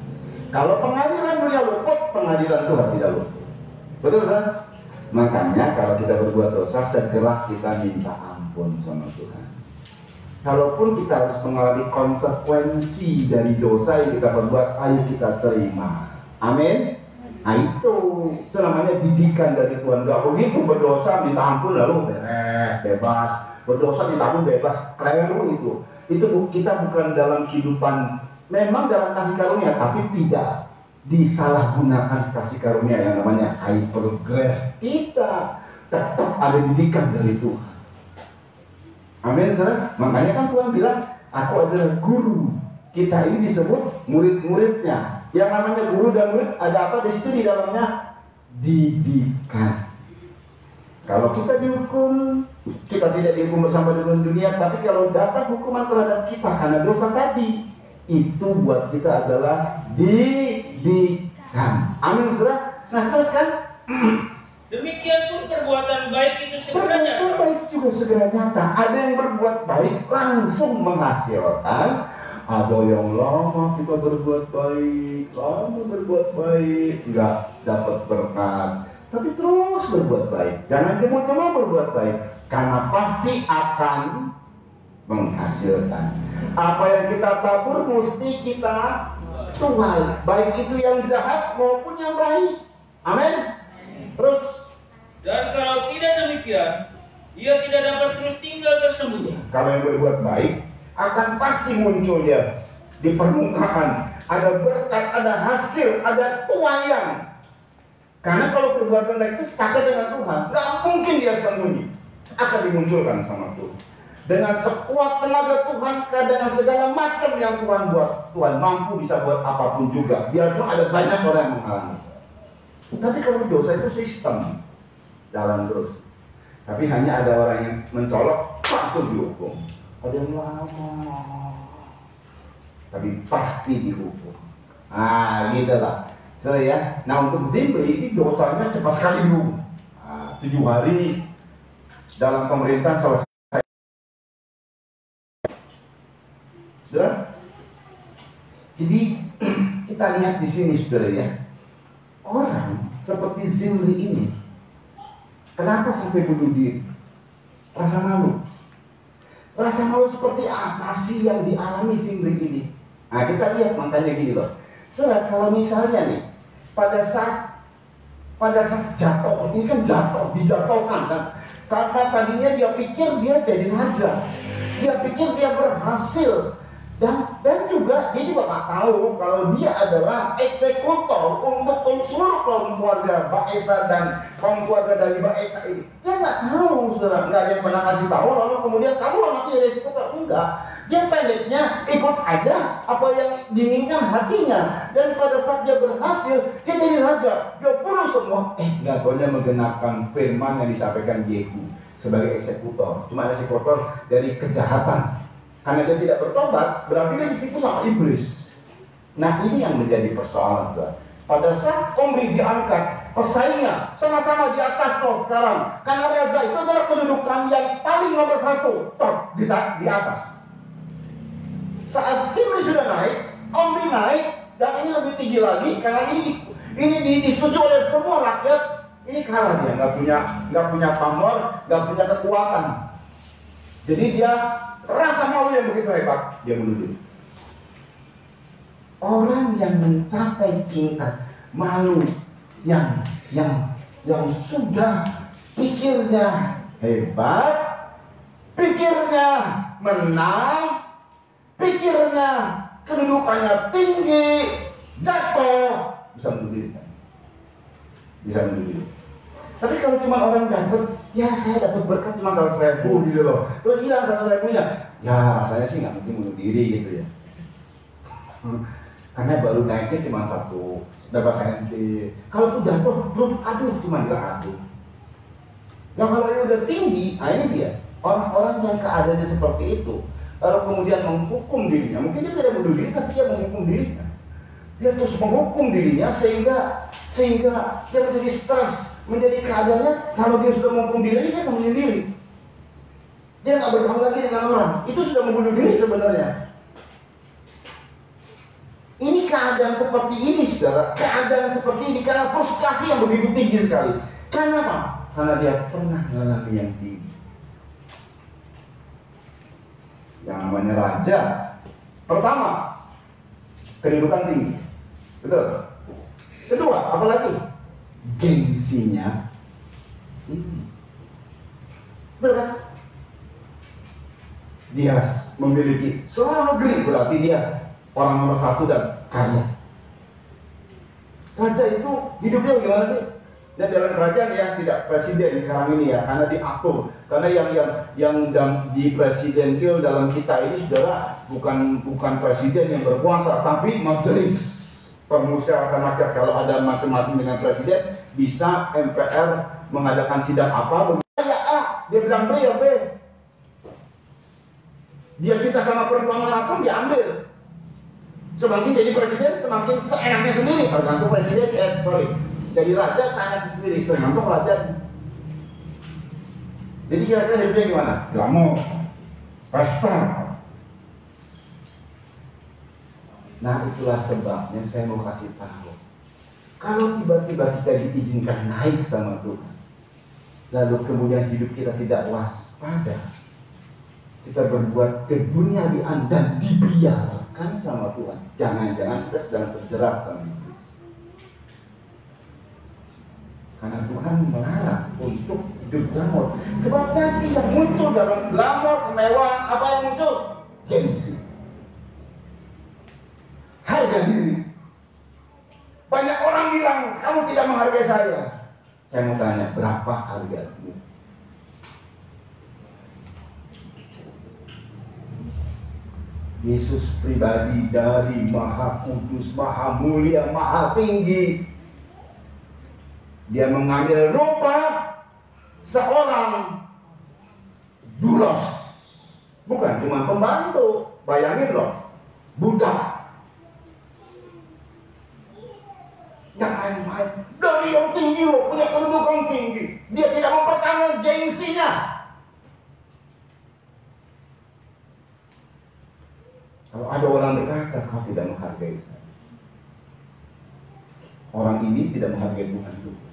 Kalau pengadilan dunia luput, pengadilan Tuhan tidak luput. Betul kan? Makanya kalau kita berbuat dosa, segera kita minta ampun sama Tuhan. Kalaupun kita harus mengalami konsekuensi dari dosa yang kita perbuat, ayo kita terima. Amin. Nah itu namanya didikan dari Tuhan. Gak begitu berdosa minta ampun lalu beres, bebas. Berdosa minta ampun bebas, keliru itu. Itu kita bukan dalam kehidupan, memang dalam kasih karunia, tapi tidak disalahgunakan kasih karunia yang namanya hypergrace. Kita tetap ada didikan dari Tuhan. Amin, saudara. Makanya kan Tuhan bilang, aku adalah guru. Kita ini disebut murid-muridnya. Yang namanya guru dan murid ada apa di situ di dalamnya? Didikan. Kalau kita dihukum, kita tidak dihukum bersama dengan dunia, tapi kalau datang hukuman terhadap kita karena dosa tadi, itu buat kita adalah didikan. Amin, saudara. Nah terus kan, demikian pun perbuatan baik itu segera nyata. perbuatan baik juga segera nyata. Ada yang berbuat baik langsung menghasilkan. Ada yang lama kita berbuat baik, nggak dapat berkat, tapi terus berbuat baik. Jangan cuma-cuma berbuat baik, karena pasti akan menghasilkan. Apa yang kita tabur mesti kita tuai, baik itu yang jahat maupun yang baik. Amin. Terus, dan kalau tidak demikian, ia tidak dapat terus tinggal tersembunyi. kalau yang berbuat baik akan pasti muncul dia di permukaan. Ada berkat, ada hasil, ada tuaian. Karena kalau perbuatan baik itu sepakat dengan Tuhan, nggak mungkin dia sembunyi, akan dimunculkan sama Tuhan. Dengan sekuat tenaga Tuhan, dengan segala macam yang Tuhan buat, Tuhan mampu bisa buat apapun juga. Biarpun ada banyak orang yang menghalangi. Tapi kalau dosa itu sistem, jalan terus. Tapi hanya ada orang yang mencolok, langsung dihukum. Ada yang lama, tapi pasti dihukum. Ah, gitu lah. So ya, nah untuk Zimri ini dosanya cepat sekali dihukum. 7 hari dalam pemerintahan selesai. Sudah? Jadi kita lihat di sini, saudara ya, orang seperti Zimri ini, kenapa sampai bunuh diri? Rasa malu. Rasa malu seperti apa sih yang dialami Zimri ini? Nah kita lihat makanya gini loh. Saudara, kalau misalnya nih pada saat jatuh, ini kan jatuh, dijatuhkan kan? Karena tadinya dia pikir dia jadi raja, dia pikir dia berhasil, dan juga dia juga nggak tahu kalau dia adalah eksekutor untuk seluruh kaum keluarga Baesa dan kaum keluarga dari Baesa ini. Dia nggak tahu, saudara, nggak ada yang pernah kasih tahu. Lalu kemudian kamu nanti jadi eksekutor, enggak. Dia pendeknya ikut aja apa yang diinginkan hatinya. Dan pada saat dia berhasil, dia jadi raja, dia bunuh semua. Nggak boleh menggenapkan firman yang disampaikan Yehu sebagai eksekutor. Cuma eksekutor dari kejahatan. Karena dia tidak bertobat, berarti dia ditipu sama iblis. Nah ini yang menjadi persoalan, saudara. Pada saat Omri diangkat, pesaingnya sama-sama di atas loh sekarang. Karena raja itu adalah kedudukan yang paling nomor 1, top di atas. Saat Zimri sudah naik, Omri naik, dan ini lebih tinggi lagi karena ini disetujui oleh semua rakyat. Ini kalah dia, nggak punya pamor, nggak punya kekuatan. Jadi dia rasa malu yang begitu hebat, dia bunuh diri. Orang yang mencapai tingkat malu yang sudah pikirnya hebat, pikirnya menang, pikirnya kedudukannya tinggi, jatuh, bisa bunuh diri. Bisa bunuh diri. Tapi kalau cuma orang dapat, ya saya dapat berkat cuma 100.000 gitu loh, terus hilang 100.000-nya, ya rasanya sih nggak mungkin bunuh diri gitu ya. Karena baru naiknya cuma 1 berapa senti. Kalau udah belum, aduh cuma bilang aduh. Nah kalau ini udah tinggi, nah ini dia orang-orang yang keadaannya seperti itu, lalu kemudian menghukum dirinya. Mungkin dia tidak bunuh diri, tapi dia menghukum dirinya. Dia terus menghukum dirinya sehingga dia menjadi stres, menjadi keadaannya. Kalau dia sudah menghukum diri, dia akan bunuh diri. Dia nggak bergaul lagi dengan orang. Itu sudah membunuh diri sebenarnya. Ini keadaan seperti ini, saudara. Keadaan seperti ini karena frustasi yang begitu tinggi sekali. Karena apa? Karena dia pernah mengalami yang tinggi. Yang namanya raja, pertama, keributan tinggi. Betul. Kedua, apalagi? Gengsinya ini. Betul kan? Dia memiliki seluruh negeri, berarti dia orang nomor satu dan kaya. Raja itu hidupnya gimana sih? Dan dalam kerajaan ya tidak presiden sekarang ini ya, karena diatur. Karena yang di presidentil dalam kita ini, saudara, bukan presiden yang berkuasa, tapi majelis permusyawaratan rakyat. Kalau ada macam-macam dengan presiden, bisa MPR mengadakan sidang apa? Ya A, dia bilang B ya B. Dia cinta sama perempuan manapun diambil. Semakin jadi presiden, semakin seenaknya sendiri. Tergantung presiden, jadi raja seenaknya sendiri, tergantung raja. Jadi kira-kira hidupnya gimana? Glamor, pesta. Nah, itulah sebabnya saya mau kasih tahu. Kalau tiba-tiba kita diizinkan naik sama Tuhan, lalu kemudian hidup kita tidak waspada, kita berbuat keduniawian dan dibiarkan sama Tuhan, jangan-jangan kita sedang terjerat sama iblis. Karena Tuhan melarang untuk hidup glamor. Sebab nanti yang muncul dalam glamor, kemewahan, apa yang muncul? Gengsi, harga diri. Banyak orang bilang, kamu tidak menghargai saya. Saya mau tanya, berapa hargamu? Yesus pribadi dari Maha Kudus, Maha Mulia, Maha Tinggi, dia mengambil rupa seorang dulos, bukan cuma pembantu. Bayangin loh, budak, yang main-main dari yang tinggi loh, punya kedudukan tinggi. Dia tidak mempertahankan gengsinya. Kalau ada orang berkata, kau tidak menghargai saya, orang ini tidak menghargai Tuhan juga.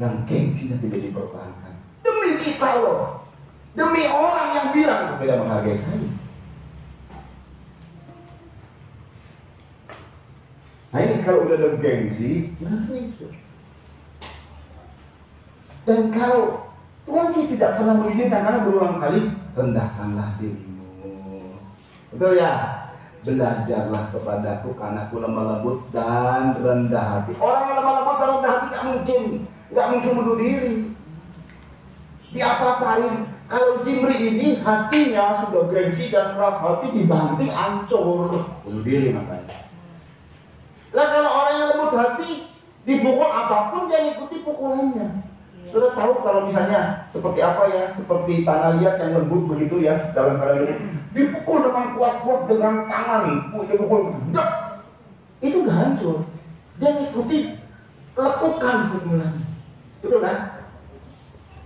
Yang gengsinya tidak dipertahankan. Demi kita loh, demi orang yang bilang kau tidak menghargai saya. Nah ini kalau udah ada gengsi, gimana itu? Dan kalau Tuhan sih tidak pernah mengizinkan, karena berulang kali, rendahkanlah dirimu. Betul ya? Belajarlah kepadaku karena aku lemah lembut dan rendah hati. Orang yang lemah lembut dan rendah hati gak mungkin bunuh diri. Diapa-apain. Kalau Zimri ini hatinya sudah gengsi dan keras hati, dibanting hancur, bunuh diri makanya. Lah kalau orang yang lembut hati, dipukul apapun dia ngikuti pukulannya. Sudah tahu kalau misalnya seperti apa ya, seperti tanah liat yang lembut begitu ya, dalam keadaan lembut, dipukul dengan kuat-kuat dengan tangan, dipukul, itu udah hancur. Dia ngikuti lekukan pukulannya. Betul kan?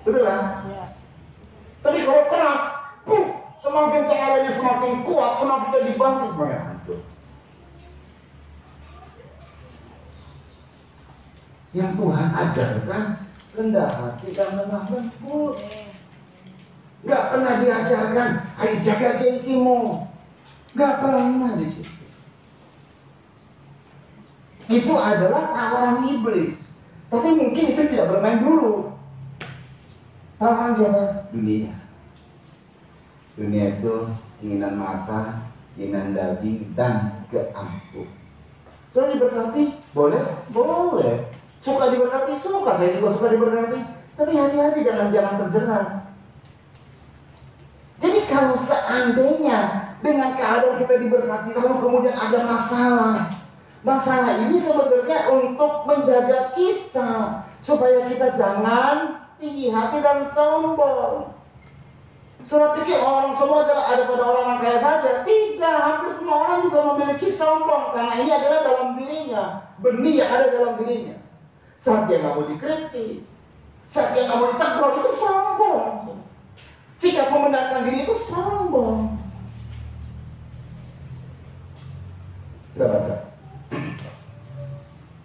Betul kan? Ya. Tapi kalau keras, semakin tangannya semakin kuat, semakin dia dibantu, semakin hancur. Yang Tuhan ajarkan rendah hati dan lemah lembut. Gak pernah diajarkan, ayo jaga gengsimu. Gak pernah di situ. Itu adalah tawaran iblis. Tapi mungkin iblis tidak bermain dulu. Tawaran siapa? Dunia. Dunia itu keinginan mata, keinginan daging, dan keangkuh. Sudah diberkati? Boleh? Boleh. Suka diberkati? Suka. Saya juga suka diberkati. Tapi hati-hati, jangan terjerat. Jadi kalau seandainya dengan keadaan kita diberkati, lalu kemudian ada masalah ini sebenarnya untuk menjaga kita, supaya kita jangan tinggi hati dan sombong. Sudah pikir orang sombong ada pada orang yang kaya saja? Tidak, hampir semua orang juga memiliki sombong, karena ini adalah dalam dirinya, benih yang ada dalam dirinya. Saat dia nggak mau dikritik, saat dia nggak mau ditegur, itu sombong. Sikap membenarkan diri itu sombong.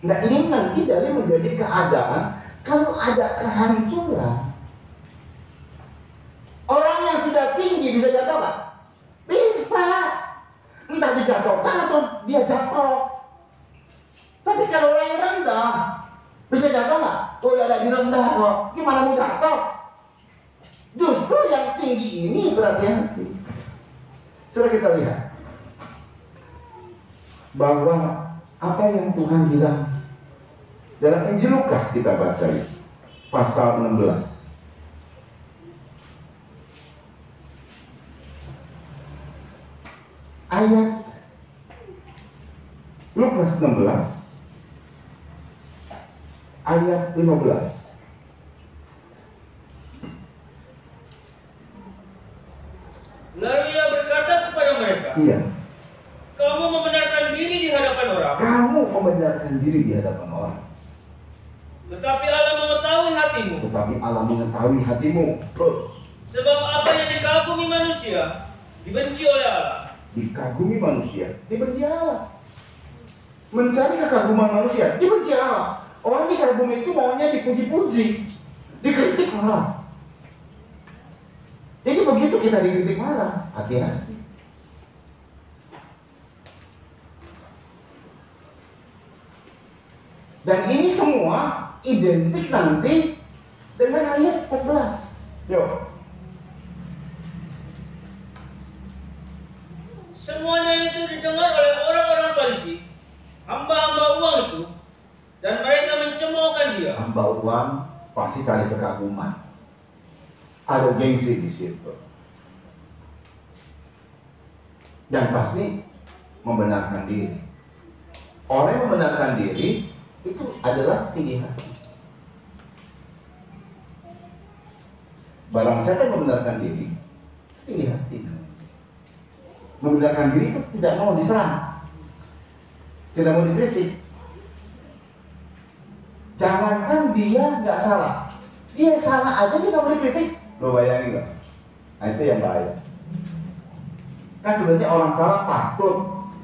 Nah, ini nanti dari menjadi keadaan kalau ada kehancuran. Orang yang sudah tinggi bisa jatuh nggak? Bisa. Entah dijatuhkan atau dia jatuh. Tapi kalau orang yang rendah bisa jatuh nggak? Oh, ada di rendah kok. Gimana mau jatuh? Justru yang tinggi ini berhati-hati. Sudah kita lihat bahwa apa yang Tuhan bilang dalam Injil Lukas, kita baca pasal 16. Ayat Lukas 16 ayat 15. Lalu ia berkata kepada mereka, Iya, kamu membenarkan diri di hadapan orang, kamu membenarkan diri di hadapan orang, tetapi Allah mengetahui hatimu. tetapi Allah mengetahui hatimu. Terus, Sebab apa yang dikagumi manusia dibenci oleh Allah. dikagumi manusia, dibenci Allah. Mencari kekaguman manusia, dibenci Allah. Orang dikagumi itu maunya dipuji-puji, dikritik malah. Jadi begitu kita dikritik marah, hati-hati. Dan ini semua identik nanti dengan ayat 14. Yuk. Semuanya itu didengar oleh orang-orang Farisi, hamba-hamba uang itu, dan mereka mencemoohkan dia. Hamba uang pasti cari kekaguman. Ada gengsi di situ. Dan pasti membenarkan diri. Orang yang membenarkan diri itu adalah tinggi hati. Barang siapa yang membenarkan diri, tinggi hati. Membenarkan diri itu tidak mau diserang, tidak mau dikritik. Jangankan dia nggak salah, dia salah aja dia nggak boleh kritik. Lo bayangin nggak? Nah, itu yang bahaya. Kan sebenarnya orang salah patut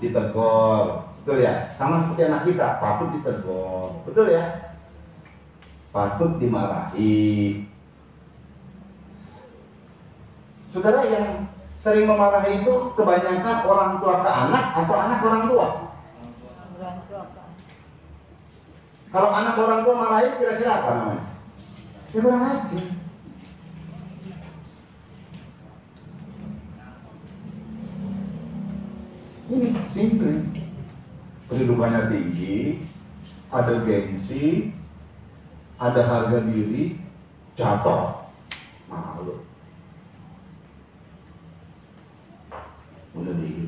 ditegur, betul ya? Sama seperti anak kita, patut ditegur, betul ya? Patut dimarahi. Saudara, yang sering memarahi itu kebanyakan orang tua ke anak atau anak orang tua? Orang tua, Pak. Kalau anak orang tua marahin kira-kira apa namanya? Ya kurang ajar. Ini simple. Pendudukannya tinggi, ada gengsi, ada harga diri, jatuh, malu. Udah deh.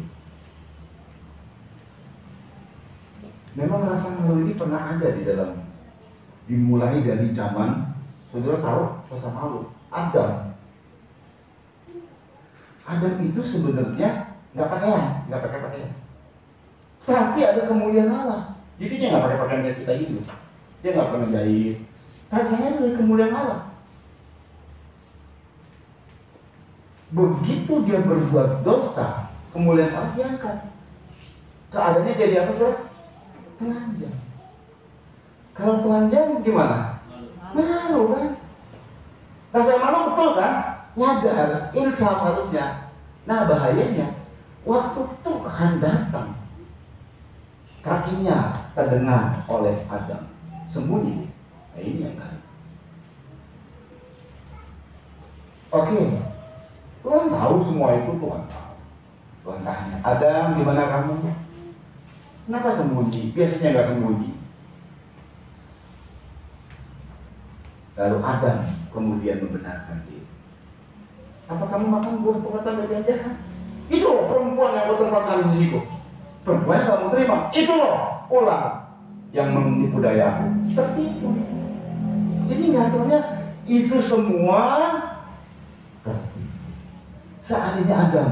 Memang rasa malu ini pernah ada di dalam, dimulai dari zaman, saudara tahu rasa malu. Adam itu sebenarnya nggak pakai pakaian. Tapi ada kemuliaan Allah. Jadi dia nggak pakai pakaian kayak kita gitu. Dia nggak pernah jahit. Pakaiannya dari kemuliaan Allah. Begitu dia berbuat dosa, kemuliaan Allah diangkat. Keadaannya jadi apa, saudara? Telanjang. Kalau telanjang gimana? Malu kan? Rasa malu betul kan? Nyadar, insaf harusnya. Nah bahayanya, waktu Tuhan datang, kakinya terdengar oleh Adam, sembunyi. Nah ini yang kan. Oke, Tuhan tahu semua itu, Tuhan tahu. Tuhan tanya, Adam, di mana kamu? Kenapa sembunyi? Biasanya nggak sembunyi. Lalu Adam kemudian membenarkan dia. Apa kamu makan buah perbuatan baik dan jahat? Itu loh perempuan yang kau tempatkan di sisiku. Perempuan yang kamu terima. Itu loh ular yang menipu daya aku. Tertipu. Jadi nyatanya itu semua tertipu. Seandainya Adam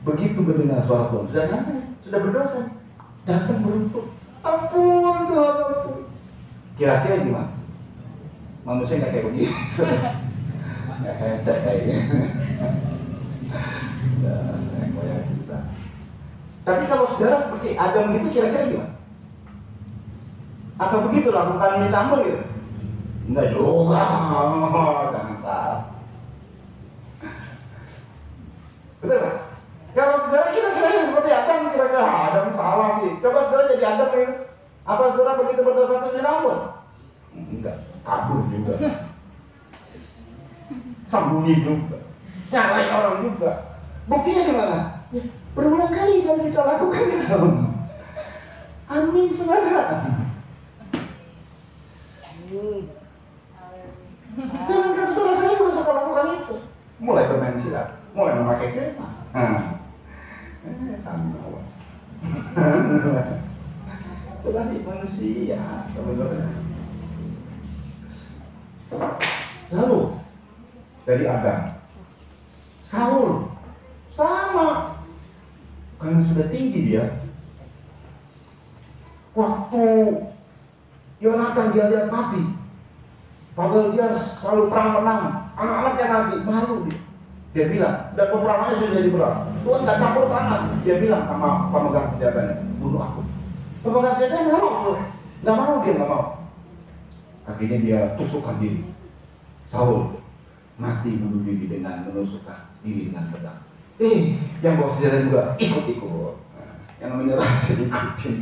begitu mendengar suara Tuhan, sudah nyata, sudah berdosa, datang beruntut, ampun Tuhan, ampun. Kira-kira gimana? Manusia nggak kayak begini. Saya kayaknya. Tapi kalau saudara seperti Adam gitu, kira-kira gimana? Apa begitu lakukan ditambah gitu? Enggak juga, jangan salah. Betul nggak? Kalau saudara kira-kira seperti Adam, kira-kira Adam salah sih. Coba saudara jadi Adam ya. Apa saudara begitu berdosa terus ditambah? Enggak, kabur juga. Sembunyi juga. Nyalain orang juga. Buktinya di mana? Ya, berulang kali kalau kita lakukan itu. Amin, saudara. Jangan kata saudara saya juga suka lakukan itu. Mulai bermain silat, mulai memakai kema. Sama. Itulah manusia sebenarnya. Lalu dari Adam, Saul sama, karena sudah tinggi dia. Waktu Yonatan dia lihat mati, padahal dia selalu perang menang, anak-anaknya nanti malu dia. Dia bilang, dan peperangannya sudah jadi berat. Tuhan nggak campur tangan. Dia bilang sama pemegang senjatanya, bunuh aku. Pemegang senjatanya nggak mau, dia nggak mau. Akhirnya dia tusukkan diri. Saul mati bunuh diri dengan menusukkan diri dengan pedang. Yang bawa senjata juga ikut-ikut. Yang menyerah jadi ikutin.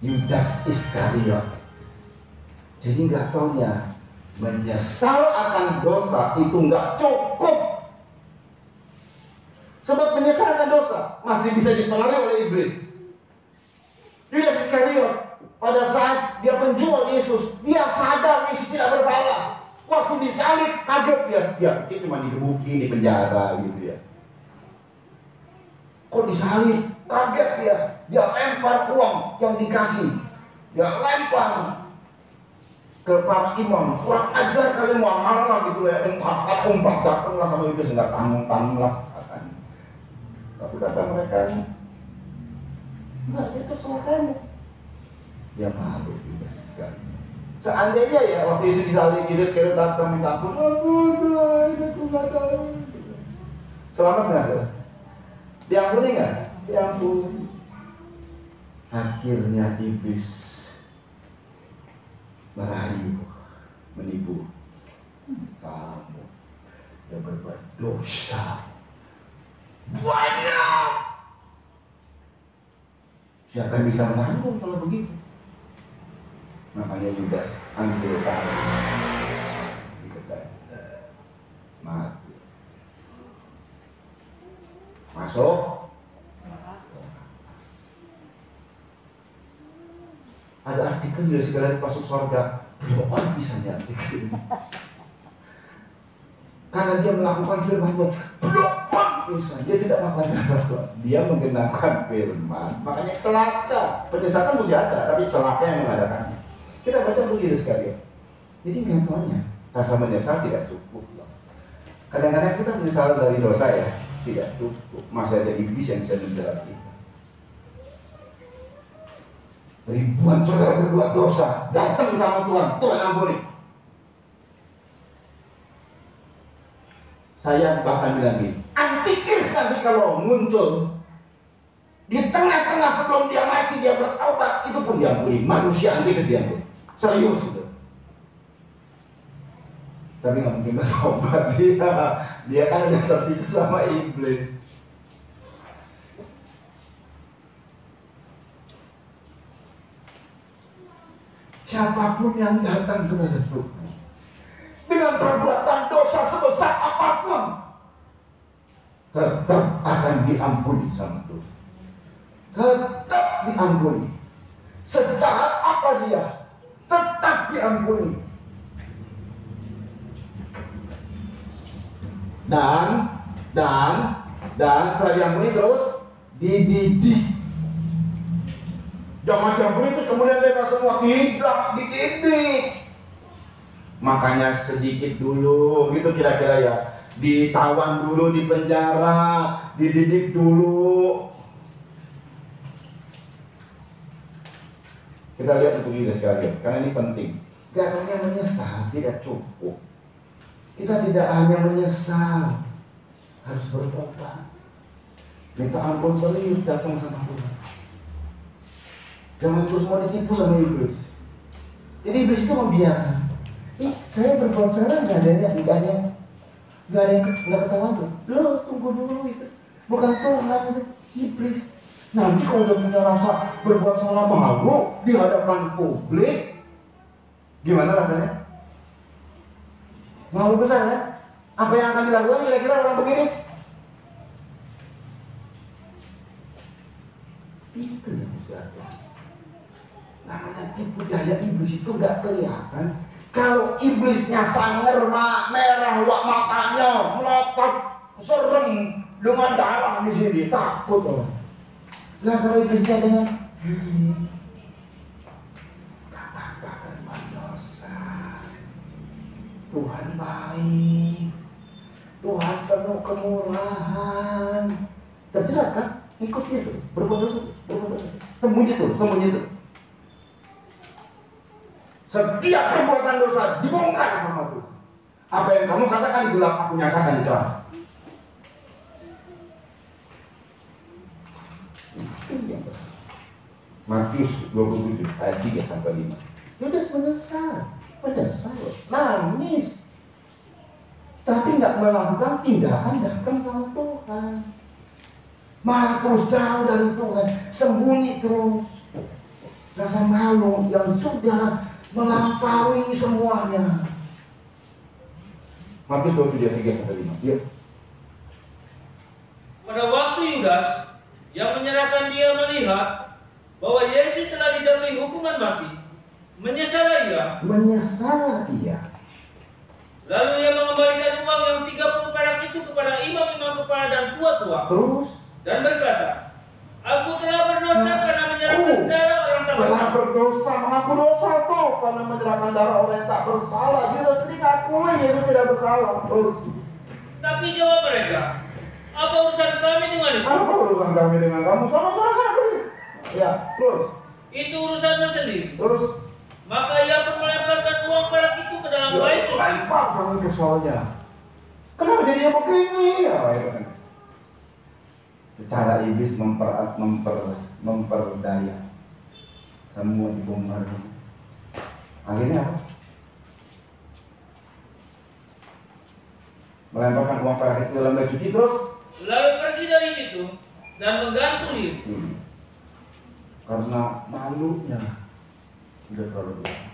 Yudas Iskariot. Jadi nggak taunya menyesal akan dosa itu nggak cukup. Sebab menyesal akan dosa masih bisa dipengaruhi oleh iblis. Yudas Iskariot pada saat dia menjual Yesus, dia sadar Yesus tidak bersalah. Waktu disalib kaget dia cuma digebukin di penjara gitu ya. Kok disalib? Kaget dia lempar uang yang dikasih, dia lempar ke para imam. Kurang ajar kalian mau marah gitu ya, umpat datanglah sama itu nggak tanggung lah katanya. Tapi kata mereka, nggak, itu salah kamu. Dia malu juga sekali. Seandainya ya waktu Yesus disalib, dia sekali datang minta ampun, aku nggak tahu. Selamat nggak sih? Diampuni nggak? Diampuni. Akhirnya iblis merayu, menipu. Kamu yang berbuat dosa banyak. Siapa yang bisa menanggung kalau begitu? Makanya Yudas ambil tangan, diketat, mati. Masuk. Ada artikel dari segala masuk surga, berdoa bisa artikel. Karena dia melakukan firman Tuhan, berdoa bisa. Dia tidak melakukan firman, dia menggenapkan firman. Makanya celaka. Penyesatan mesti ada, tapi celaka yang mengadakannya. Kita baca begini sekali. Jadi nyatanya rasa menyesal tidak cukup. Kadang-kadang kita menyesal dari dosa ya, tidak cukup. Masih ada iblis yang bisa menjerat kita. Ribuan saudara berbuat dosa, datang sama Tuhan, Tuhan ampuni. Saya bahkan bilang gini, antikris nanti kalau muncul di tengah-tengah sebelum dia mati dia bertaubat, itu pun diampuni. Manusia antikris diampuni, serius itu. Tapi nggak mungkin bertobat dia kan udah tertipu sama iblis. Siapapun yang datang kepada Tuhan dengan perbuatan dosa sebesar apapun, tetap akan diampuni sama Tuhan. Tetap diampuni. Sejahat apa dia, tetap diampuni. Dan setelah diampuni terus dididik. Jangan diampuni terus kemudian bebas semua, tidak, dididik. Makanya sedikit dulu gitu kira-kira ya, ditawan dulu di penjara, dididik dulu. Kita lihat untuk diri sekalian, karena ini penting. Gak hanya menyesal tidak cukup. Kita tidak hanya menyesal, harus bertobat, minta ampun serius, datang sama Tuhan. Jangan terus mau ditipu sama iblis. Jadi iblis itu membiarkan. Saya berbuat salah nggak ada yang ketahuan tuh. Lo tunggu dulu itu. Bukan Tuhan itu, iblis. Nanti kalau udah punya rasa berbuat salah malu di hadapan publik, gimana rasanya? Malu besar kan? Apa yang akan dilakukan kira-kira orang begini? Itu yang mesti ada. Namanya tipu daya iblis itu nggak kelihatan. Kalau iblisnya sangar, merah wak matanya, melotot, serem dengan darah di sini, takut orang. Nah kalau iblisnya dengan katakan manusia, Tuhan baik, Tuhan penuh kemurahan, terjerat kan? Ikuti itu, berbuat dosa, sembunyi tuh. Setiap perbuatan dosa dibongkar sama Tuhan. Apa yang kamu katakan di gelap, aku nyatakan di terang. Matius 27 ayat 3 sampai 5. Yudas menyesal, nangis, tapi nggak melakukan tindakan datang sama Tuhan. Malah terus jauh dari Tuhan, sembunyi terus. Rasa malu yang sudah melampaui semuanya. Matius 27 ayat 3 sampai 5. Yuk. Pada waktu Yudas yang menyerahkan dia melihat bahwa Yesus telah dijatuhi hukuman mati, menyesal ia. Lalu ia mengembalikan uang yang 30 perak itu kepada imam-imam kepala dan tua-tua. Terus Dan berkata, aku telah berdosa karena menyerahkan darah orang tak bersalah. Mengaku dosa tuh karena menyerahkan darah orang yang tak bersalah. Yudas akui itu tidak bersalah. Terus. Tapi jawab mereka, apa urusan kami dengan itu? Apa urusan kami dengan kamu? Sana pergi. Ya, terus. Itu urusanmu sendiri. Terus. Maka ia pun melemparkan uang perak itu ke dalam bait suci. Lempar sama kesoalnya. Kenapa jadi begini? Ya, kan. Cara iblis memperdaya. Semua dibongkar. Akhirnya apa? Melemparkan uang perak itu dalam bait suci terus. Lalu pergi dari situ dan menggantung diri. Karena malunya sudah terlalu besar.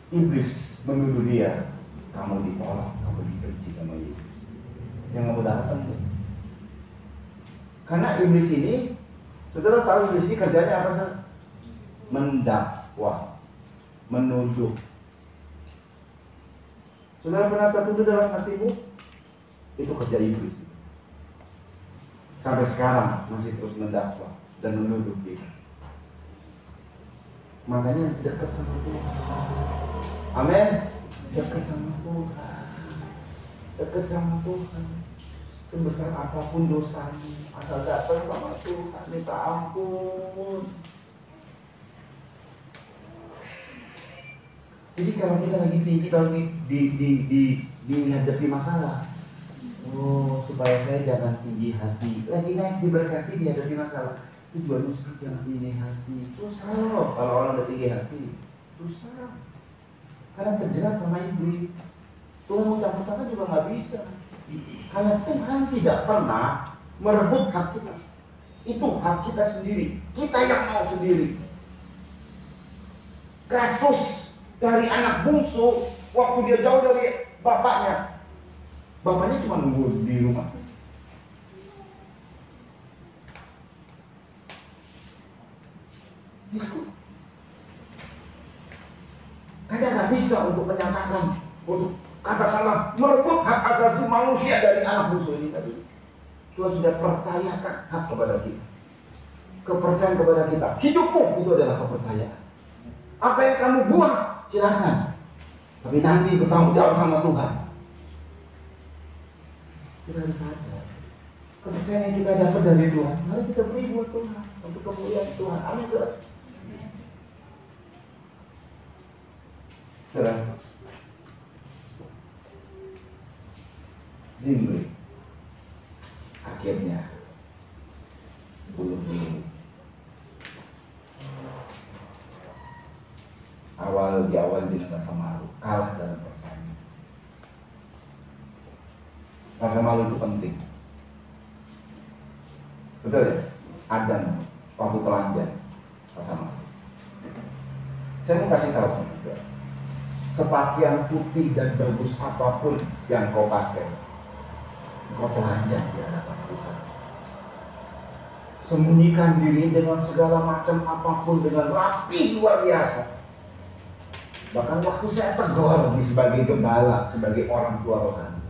Iblis menuduh dia, kamu ditolak, kamu dibenci sama Yesus. Yang kamu datang tuh. Karena iblis ini, saudara tahu iblis ini kerjanya apa sih? Mendakwa, menuduh. Saudara pernah tertuduh dalam hatimu? Itu kerja iblis. Sampai sekarang masih terus mendakwa dan menuduh kita. Makanya dekat sama Tuhan. Amin. Dekat sama Tuhan. Dekat sama Tuhan. Sebesar apapun dosamu, asal datang sama Tuhan, minta ampun. Jadi kalau kita lagi tinggi, kalau dihadapi masalah, supaya saya jangan tinggi hati. Lagi naik diberkati dihadapi masalah. Tujuannya seperti jangan tinggi hati. Susah loh kalau orang udah tinggi hati. Susah. Karena terjerat sama iblis. Tuhan mau campur tangan juga nggak bisa. Karena Tuhan tidak pernah merebut hak kita. Itu hak kita sendiri. Kita yang mau sendiri. Kasus dari anak bungsu waktu dia jauh dari bapaknya. Bapaknya cuma nunggu di rumah. Itu. Kadang nggak bisa untuk menyatakan, untuk katakanlah merebut hak asasi manusia dari anak bungsu ini tadi. Tuhan sudah percayakan hak kepada kita. Kepercayaan kepada kita. Hidupmu itu adalah kepercayaan. Apa yang kamu buat, silakan. Tapi nanti bertanggung jawab sama Tuhan. Kita harus sadar. Kepercayaan yang kita dapat dari Tuhan, mari kita beri buat Tuhan untuk kemuliaan Tuhan. Amin, saudara. Saudara. Zimri akhirnya bunuh diri. kalah dalam persaingan. Rasa malu itu penting. Betul ya? Adam waktu telanjang rasa malu. Saya mau kasih tahu sama juga, sepakaian putih dan bagus apapun yang kau pakai, kau telanjang di hadapan Tuhan. Sembunyikan diri dengan segala macam apapun dengan rapi luar biasa. Bahkan waktu saya tegur sebagai gembala, sebagai orang tua rohani,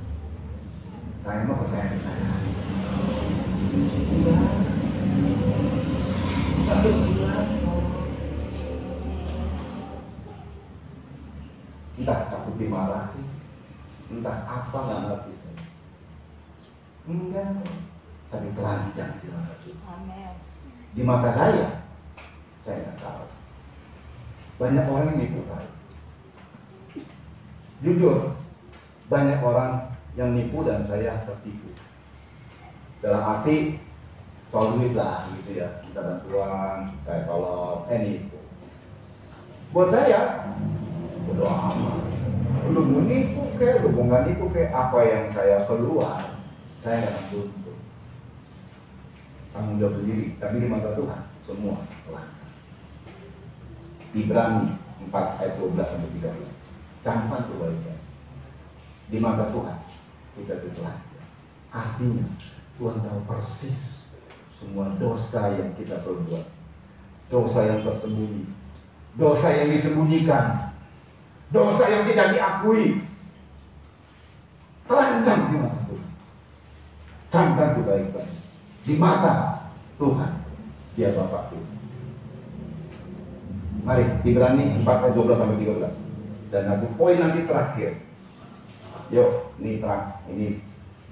saya mau percaya. Entah takut dimarahi, entah apa nggak ngerti saya. Enggak, tapi telanjang di mata Tuhan. Di mata saya nggak tahu. Banyak orang yang nipu saya. Jujur, banyak orang yang nipu dan saya tertipu. Dalam arti soal duit lah gitu ya, minta bantuan, saya tolong, nipu. Buat saya, berdoa amat. Lu mau nipu ke, lu mau nggak nipu ke, apa yang saya keluar, saya nggak akan tuntut. Tanggung jawab sendiri, tapi di mata Tuhan semua telah. Ibrani 4 ayat 12 sampai 13. Camkan tuh baiknya. Di mata Tuhan kita itu telah. Artinya Tuhan tahu persis semua dosa yang kita perbuat, dosa yang tersembunyi, dosa yang disembunyikan, dosa yang tidak diakui. Telanjang di mata Tuhan. Camkan tuh baik-baik. Di mata Tuhan dia Bapa kita. Mari Ibrani 4 ayat 12 sampai 13. Dan satu poin nanti terakhir. Yuk, ini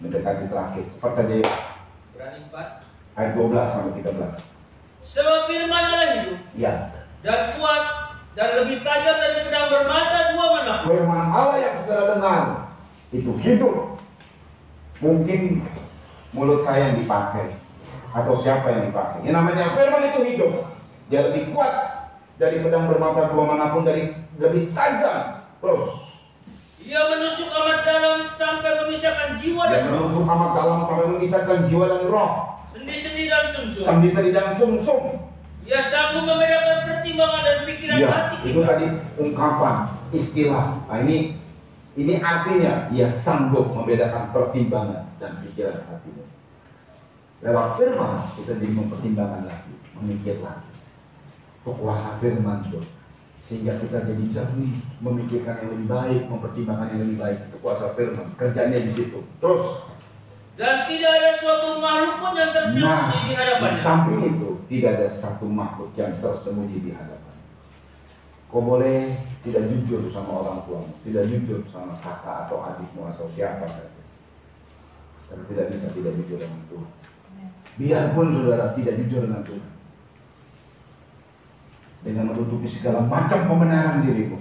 mendekati terakhir. Cepat saja yuk. Ibrani 4 ayat 12 sampai 13. Sebab firman Allah hidup Ya. dan kuat dan lebih tajam dari pedang bermata dua manapun. Firman Allah yang saudara dengar itu hidup. Mungkin mulut saya yang dipakai atau siapa yang dipakai. Yang namanya firman itu hidup. Dia lebih kuat dari pedang bermata dua manapun, dari lebih tajam. Terus Ia menusuk amat dalam sampai memisahkan jiwa dia dan roh, menusuk amat dalam sampai memisahkan jiwa dan roh, sendi-sendi dan sumsum. sendi-sendi dan sumsum. Ia sanggup membedakan pertimbangan dan pikiran Ya, hati itu kita. tadi ungkapan, istilah. Nah, ini artinya ia sanggup membedakan pertimbangan dan pikiran hatinya. Lewat firman kita jadi mempertimbangkan lagi, memikir lagi. Kuasa firman itu, sehingga kita jadi jernih, memikirkan yang lebih baik, mempertimbangkan yang lebih baik. Itu kuasa firman, kerjanya di situ. Terus, Dan tidak ada suatu makhluk pun yang tersembunyi di di hadapannya. samping itu tidak ada satu makhluk yang tersembunyi di hadapan. Kau boleh tidak jujur sama orang tuamu, tidak jujur sama kakak atau adikmu atau siapa saja, tapi tidak bisa tidak jujur dengan Tuhan. Biarpun saudara tidak jujur dengan Tuhan, dengan menutupi segala macam pembenaran dirimu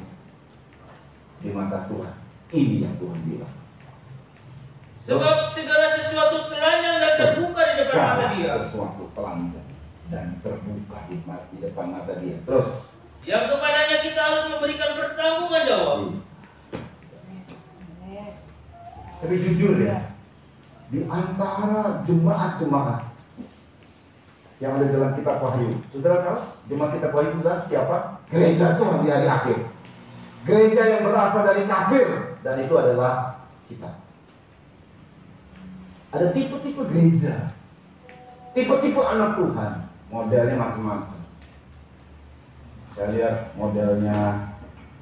di mata Tuhan, ini yang Tuhan bilang. Sebab segala sesuatu telanjang dan terbuka di depan mata dia. Sesuatu telanjang dan terbuka di depan mata dia. Terus, Yang kepadanya kita harus memberikan pertanggungan jawab. tapi jujur ya, di antara jemaat-jemaat yang ada dalam kitab Wahyu, saudara tahu jemaat kitab Wahyu itu siapa? Gereja Tuhan di hari akhir. Gereja yang berasal dari kafir, dan itu adalah kita. Ada tipe-tipe gereja, tipe-tipe anak Tuhan, modelnya macam-macam. Saya lihat modelnya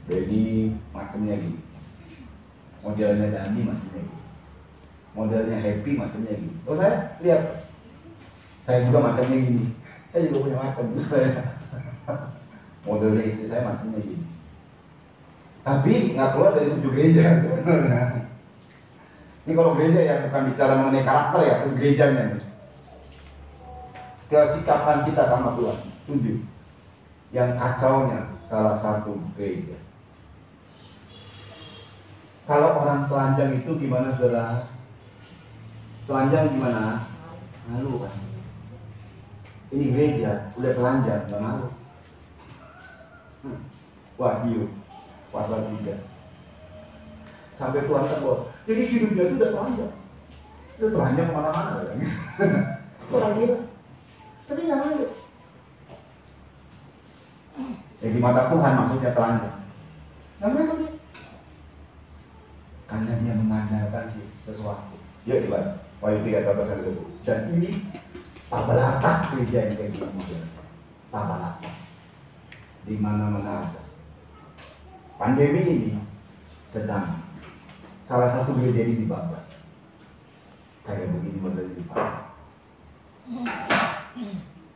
Dedi macamnya gini, modelnya Dani macamnya gini, modelnya Happy macamnya gini. Oh, saya lihat, saya juga macamnya gini, saya juga punya macam. Modelnya istri saya macamnya gini, tapi nggak keluar dari 7 gereja. Ini kalau gereja ya bukan bicara mengenai karakter ya, itu gerejanya. Kesikapan kita sama Tuhan, 7. Yang kacaunya salah satu gereja. Kalau orang telanjang itu gimana saudara? Telanjang gimana? Malu kan? Ini gereja, udah telanjang, gak malu. Wahyu pasal 3. sampai Tuhan tegur. Jadi hidupnya itu udah telanjang. Itu telanjang kemana-mana kan? Orang gila. Tapi nggak malu. Di mata Tuhan maksudnya telanjang. Nggak malu dia. Karena dia mengandalkan sesuatu. Ya ibarat Wahyu 3:20. Dan ini tabalata gereja yang kayak gini. Tabalata. Di mana-mana ada. Pandemi ini sedang salah satu gereja ini dibabat. Kayak begini model dibabat.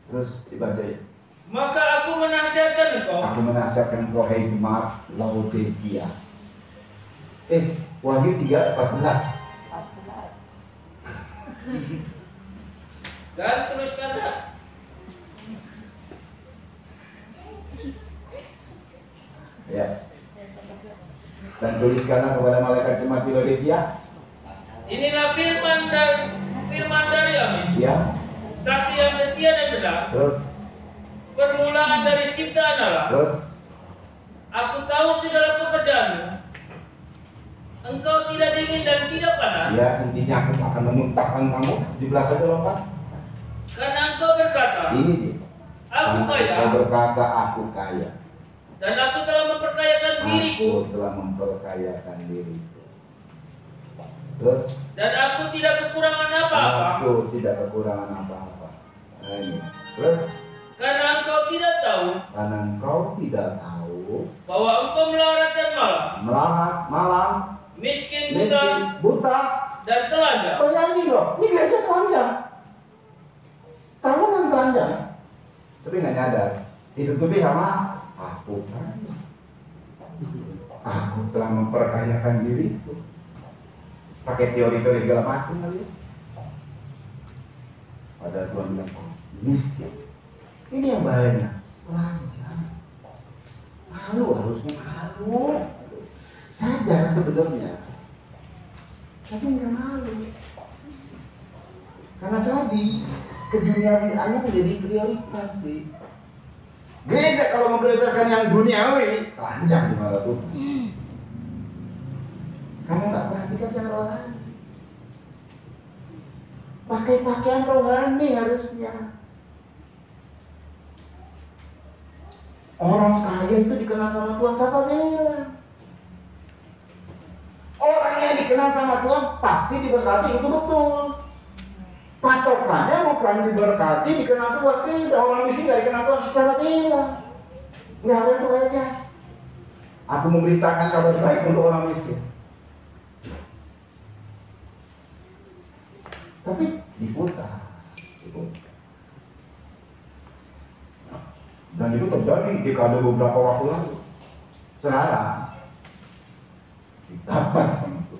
Terus dibaca ya. Maka aku menasihatkan engkau. Aku menasihatkan engkau, hai jemaat Laodikia. Wahyu 3:14. Dan teruskanlah. Ya. Dan tuliskanlah kepada malaikat jemaat di Laodikia. Inilah firman dari Amin. Ya. Saksi yang setia dan benar. Terus. Permulaan dari ciptaan Allah. Terus. Aku tahu segala pekerjaanmu. Engkau tidak dingin dan tidak panas. Ya, intinya aku akan memuntahkan kamu. 17 saja lompat. Karena engkau berkata, Ini dia. aku kaya. Engkau berkata aku kaya. Dan aku telah memperkayakan diriku. Aku telah memperkayakan diriku. Terus. Dan aku tidak kekurangan apa-apa. Aku tidak kekurangan apa-apa. Nah ini. Terus. Karena engkau tidak tahu. Karena engkau tidak tahu. Bahwa engkau melarat dan malam. Melarat, malam. Miskin, buta, dan telanjang. Bayangin loh, ini gereja telanjang. Kamu kan telanjang, tapi nggak nyadar. Ditutupi sama aku kaya. Aku telah memperkayakan diriku. Pakai teori-teori segala macam kali ya. Padahal Tuhan bilang, miskin. Ini yang bahayanya, telanjang. Malu, harusnya malu. Sadar sebenarnya, tapi nggak malu. Karena tadi keduniawiannya menjadi prioritas sih. Gereja kalau memprioritaskan yang duniawi, telanjang di mata Tuhan. Karena nggak perhatikan yang rohani. Pakai pakaian rohani harusnya. Orang kaya itu dikenal sama Tuhan, siapa bilang? Orang yang dikenal sama Tuhan pasti diberkati, itu betul. Patokannya bukan diberkati, dikenal Tuhan. Tidak, orang miskin gak dikenal Tuhan, siapa bilang? Gak ada itu aja. Aku memberitakan kabar baik untuk orang miskin. Tapi diputar. Dan itu terjadi di dekade beberapa waktu lalu. Sekarang dapat sama itu.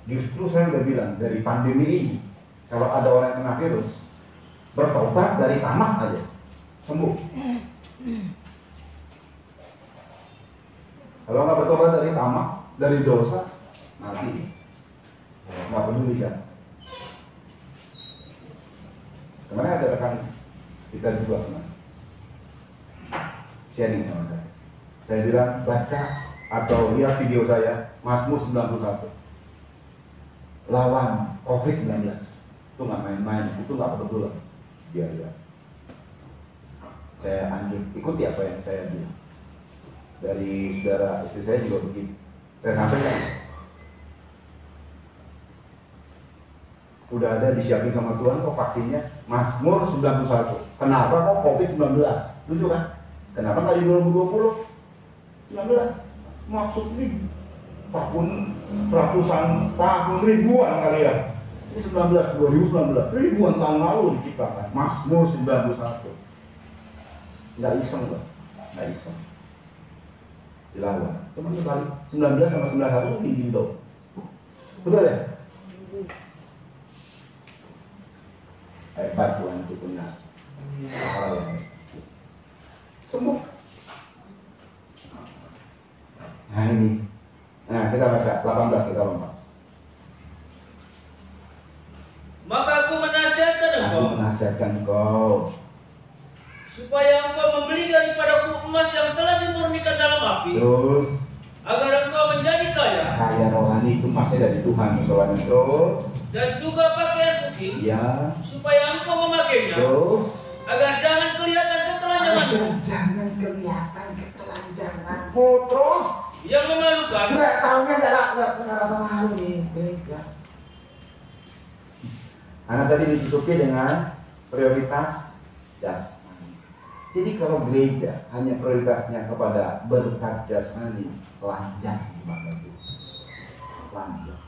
Justru saya udah bilang dari pandemi ini, kalau ada orang yang kena virus, bertobat dari tamak aja, sembuh. Kalau nggak bertobat dari tamak, dari dosa, mati. Nggak peduli kan. Kemarin ada rekan kita juga kemarin sharing sama saya. Saya bilang baca atau lihat video saya Mazmur 91 lawan COVID-19. Itu nggak main-main, itu nggak kebetulan. Biar ya. Saya anjur ikuti apa yang saya bilang. Dari saudara istri saya juga begitu. Saya sampaikan. Udah ada disiapin sama Tuhan kok vaksinnya Mazmur 91. Kenapa kok COVID-19? Lucu kan? Kenapa nggak di 2020? 19. Maksudnya tahun ratusan tahun ribuan kali ya. Ini 2019 ribuan tahun lalu diciptakan. Mazmur 91. Nggak iseng loh, nggak iseng. Dilawan. Cuma sekali 19 sama 91 di Indo. Betul ya? Hebat Tuhan itu punya hal yang sembuh. Nah ini, nah kita baca 18 kita lompat. Maka aku menasihatkan engkau. Aku menasihatkan engkau Supaya engkau membeli daripadaku emas yang telah dimurnikan dalam api. terus rohani itu masih dari Tuhan. Soalnya terus. Dan juga pakaian putih, Ya. supaya engkau memakainya, Terus. agar jangan kelihatan ketelanjanganmu Jangan kelihatan ketelanjanganmu. Terus. yang memalukan. Nggak tahunya nggak rasa malu nih. Beda. Anak tadi ditutupi dengan prioritas jasmani. Jadi kalau gereja hanya prioritasnya kepada berkat jasmani, telanjang gimana itu? Telanjang.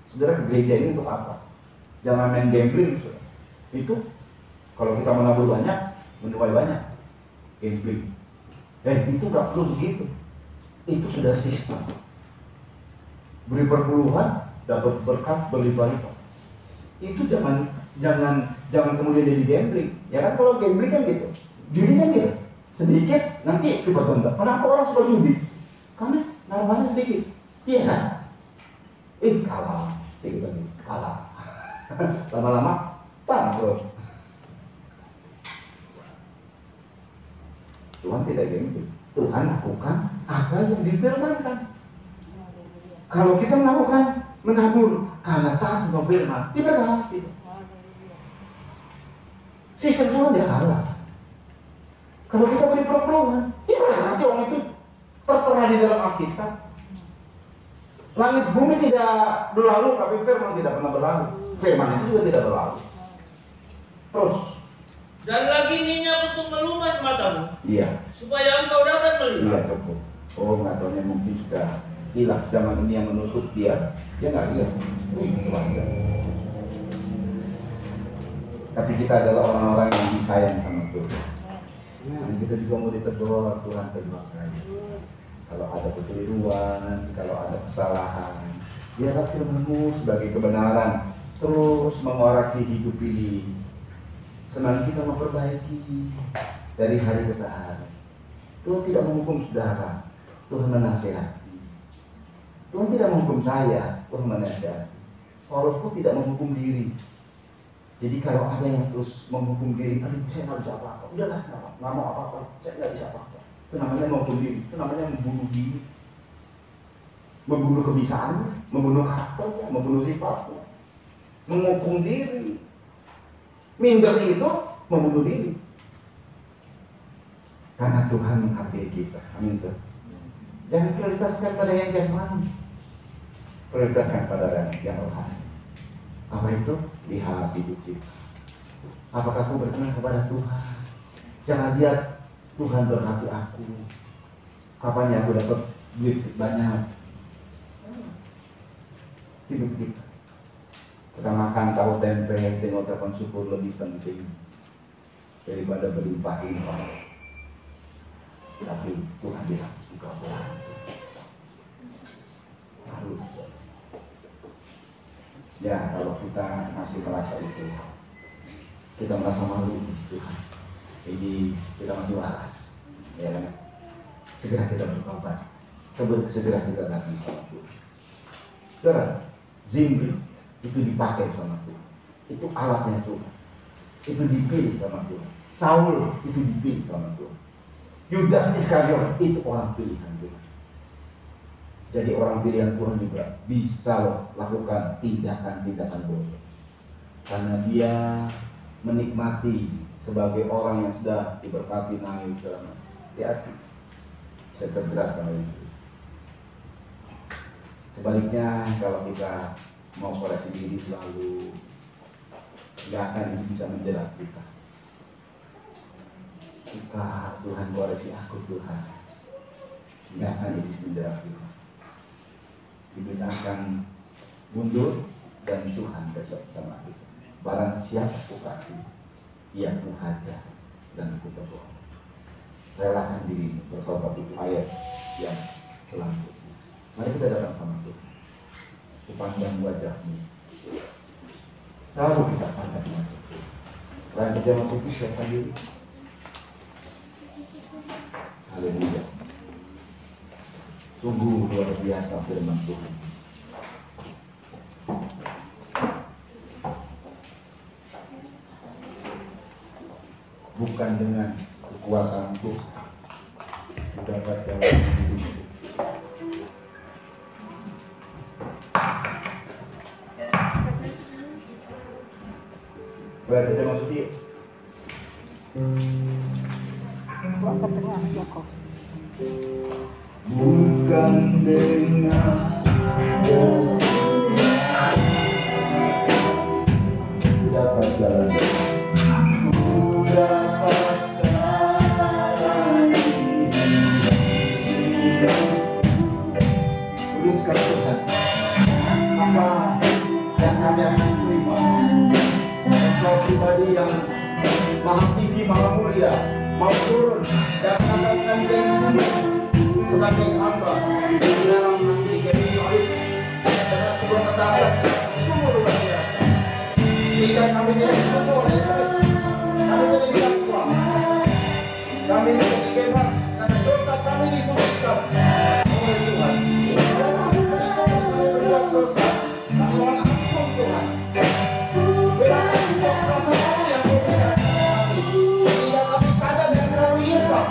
Saudara, ke gereja ini untuk apa? Jangan main gambling. Itu kalau kita menabur banyak, menuai banyak. Gambling. Itu nggak perlu begitu. Itu sudah sistem. Beri perpuluhan, dapat berkat berlipat-lipat. Itu jangan kemudian jadi gambling. Ya kan, kalau gambling kan gitu. Judi kan gitu. Sedikit nanti lipat ganda. Kenapa orang suka judi? Karena naruhannya sedikit. Iya kan? Kalah. Sedikit lagi. Kalah. Lama-lama bangkrut. Tuhan tidak gambling. Tuhan lakukan apa yang difirmankan. Kalau kita melakukan menabur karena taat sama firman, kita kalah. Sistem Tuhan dia kalah. Kalau kita beri perpuluhan, nanti orang itu tertera di dalam Alkitab. Langit bumi tidak berlalu, tapi firman tidak pernah berlalu. Firman itu juga tidak berlalu. Terus. Dan lagi minyak untuk melumas matamu. Iya. Supaya engkau dapat melihat. Iya, cukup. Oh, nggak tahunya mungkin sudah hilang zaman ini yang menutup dia. Dia nggak lihat. Keluarga. Tapi kita adalah orang-orang yang disayang sama Tuhan. Dan kita juga mau ditegur, Tuhan tegur saya. Kalau ada kekeliruan, kalau ada kesalahan, biarlah firman-Mu sebagai kebenaran terus mengoreksi hidup ini. Senang kita memperbaiki dari hari ke hari. Tuhan tidak menghukum saudara, Tuhan menasihati. Tuhan tidak menghukum saya, Tuhan menasihati. Paulus pun tidak menghukum diri. Jadi kalau ada yang terus menghukum diri, aduh saya nggak bisa apa-apa, udahlah nggak mau apa-apa, saya nggak bisa apa-apa. Itu namanya menghukum diri, itu namanya membunuh diri, membunuh kebisaannya, membunuh karakternya, membunuh sifatnya, menghukum diri. Minder itu membunuh diri. Karena Tuhan menghargai kita, amin. Jangan prioritaskan pada yang jasmani, prioritaskan pada yang rohani. Apa itu? Lihat hidup kita. Apakah aku berkenan kepada Tuhan? Jangan lihat Tuhan berkati aku. Kapan ya aku dapat duit banyak? Hidup kita. Kita makan tahu tempe dengan ucapan syukur lebih penting daripada berlimpah ini. Tapi Tuhan bilang juga berarti. Harus. Ya, kalau kita masih merasa itu, kita merasa malu di Tuhan. Ini kita masih waras, ya kan? Segera kita bertobat, segera kita datang sama Tuhan. Saudara, Zimri itu dipakai sama Tuhan, itu alatnya Tuhan, itu dipilih sama Tuhan. Saul itu dipilih sama Tuhan. Yudas Iskariot itu orang pilihan Tuhan. Jadi orang pilihan Tuhan juga bisa loh lakukan tindakan-tindakan bodoh. Karena dia menikmati sebagai orang yang sudah diberkati naik dalam hati. Bisa terjerat sama itu. Sebaliknya kalau kita mau koreksi diri selalu, nggak akan bisa menjerat kita. Jika Tuhan koreksi aku Tuhan, nggak akan bisa menjerat kita. Iblis akan mundur dan Tuhan dekat sama kita. Barang siapa aku kasih, ia aku hajar dan aku tegur. Relakan diri bertobat, itu ayat yang selanjutnya. Mari kita datang sama Tuhan. Kupandang wajahmu. Lalu kita pandang wajah Tuhan. Lain berjamaah putih siapa diri. Haleluya. Sungguh luar biasa firman Tuhan. Bukan dengan kekuatan Tuhan dapat jalan hidup. Berarti dia masuk dia. Buat ke tengah aja kok. Bukan dengan dapat jalan, dapat jalan kuduskan Tuhan apa yang kami akan terima. Engkau pribadi yang maha tinggi, maha mulia, mau turun dan mengatakan yang sebagai hamba di dalam nanti jadi baik dengan sebuah ketaatan sungguh luar biasa, sehingga kami jadi sempurna, kami jadi tidak kuat, kami menjadi bebas karena dosa kami disucikan oleh Tuhan. Ketika kami berbuat dosa, kami mohon ampun Tuhan. Berikan kita kuasa yang mulia, sehingga kami sadar dan kami insaf.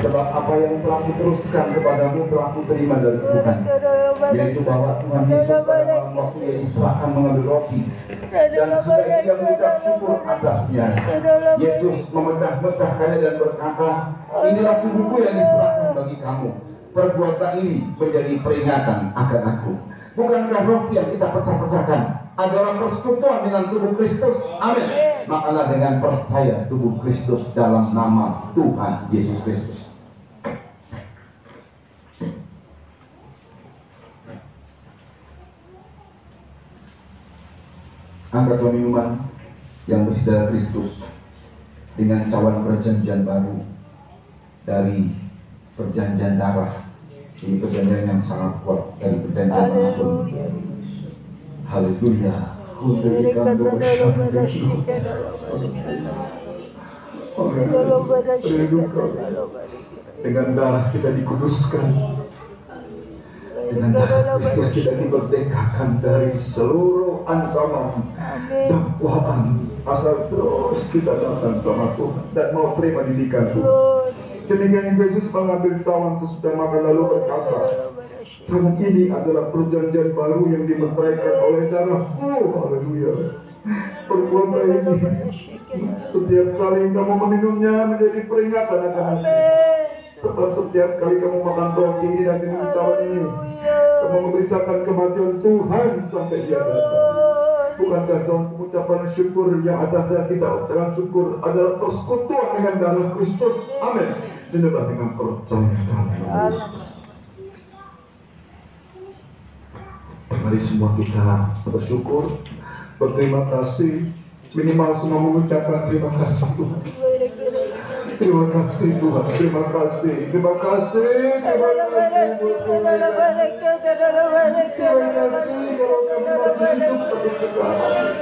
Sebab apa yang telah diteruskan kepadamu telah kuterima dari Tuhan, yaitu bahwa Tuhan Yesus pada malam waktu ia diserahkan mengambil roti, dan sudah ia mengucap syukur atasnya, Yesus memecah-mecahkannya dan berkata, inilah tubuhku yang diserahkan bagi kamu. Perbuatan ini menjadi peringatan akan aku. Bukankah roti yang kita pecah-pecahkan adalah persekutuan dengan tubuh Kristus? Amin. Makalah dengan percaya tubuh Kristus dalam nama Tuhan Yesus Kristus. Angkatlah minuman yang berisi darah Kristus dengan cawan perjanjian baru dari perjanjian darah. Ini perjanjian yang sangat kuat dari perjanjian manapun. Haleluya. Dengan darah kita dikuduskan. Dengan darah Kristus kita dimerdekakan dari seluruh ancaman, dakwaan, asal terus kita datang sama Tuhan dan mau terima didikan Tuhan. Demikian Yesus mengambil cawan sesudah makan lalu berkata, cawan ini adalah perjanjian baru yang dimeteraikan oleh darahku. Haleluya. Perbuatan ini setiap kali kamu meminumnya menjadi peringatan akan aku. Sebab setiap kali kamu makan roti ini dan minum cawan ini, kamu memberitakan kematian Tuhan sampai Dia datang. Bukankah cawan pengucapan syukur yang atasnya kita ucapkan syukur adalah persekutuan dengan darah Kristus? Amin. Inilah dengan percaya dalam Yesus. Mari semua kita bersyukur, berterima kasih, minimal semua mengucapkan terima kasih Tuhan. Terima kasih Tuhan, terima kasih, terima kasih, terima kasih buat Tuhan. Terima kasih kalau kami masih hidup sampai sekarang.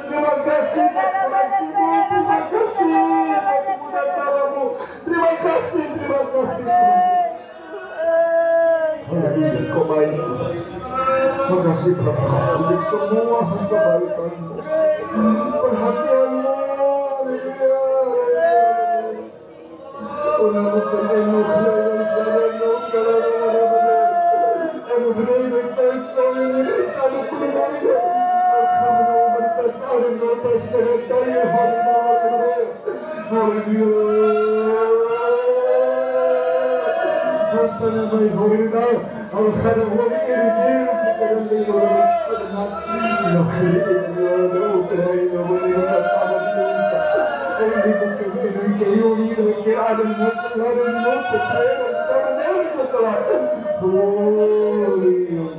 Terima kasih, terima kasih, terima kasih, terima kasih. Haleluya, Kau baik Tuhan. Terima kasih Bapa untuk semua kebaikan-Mu, perhatian-Mu.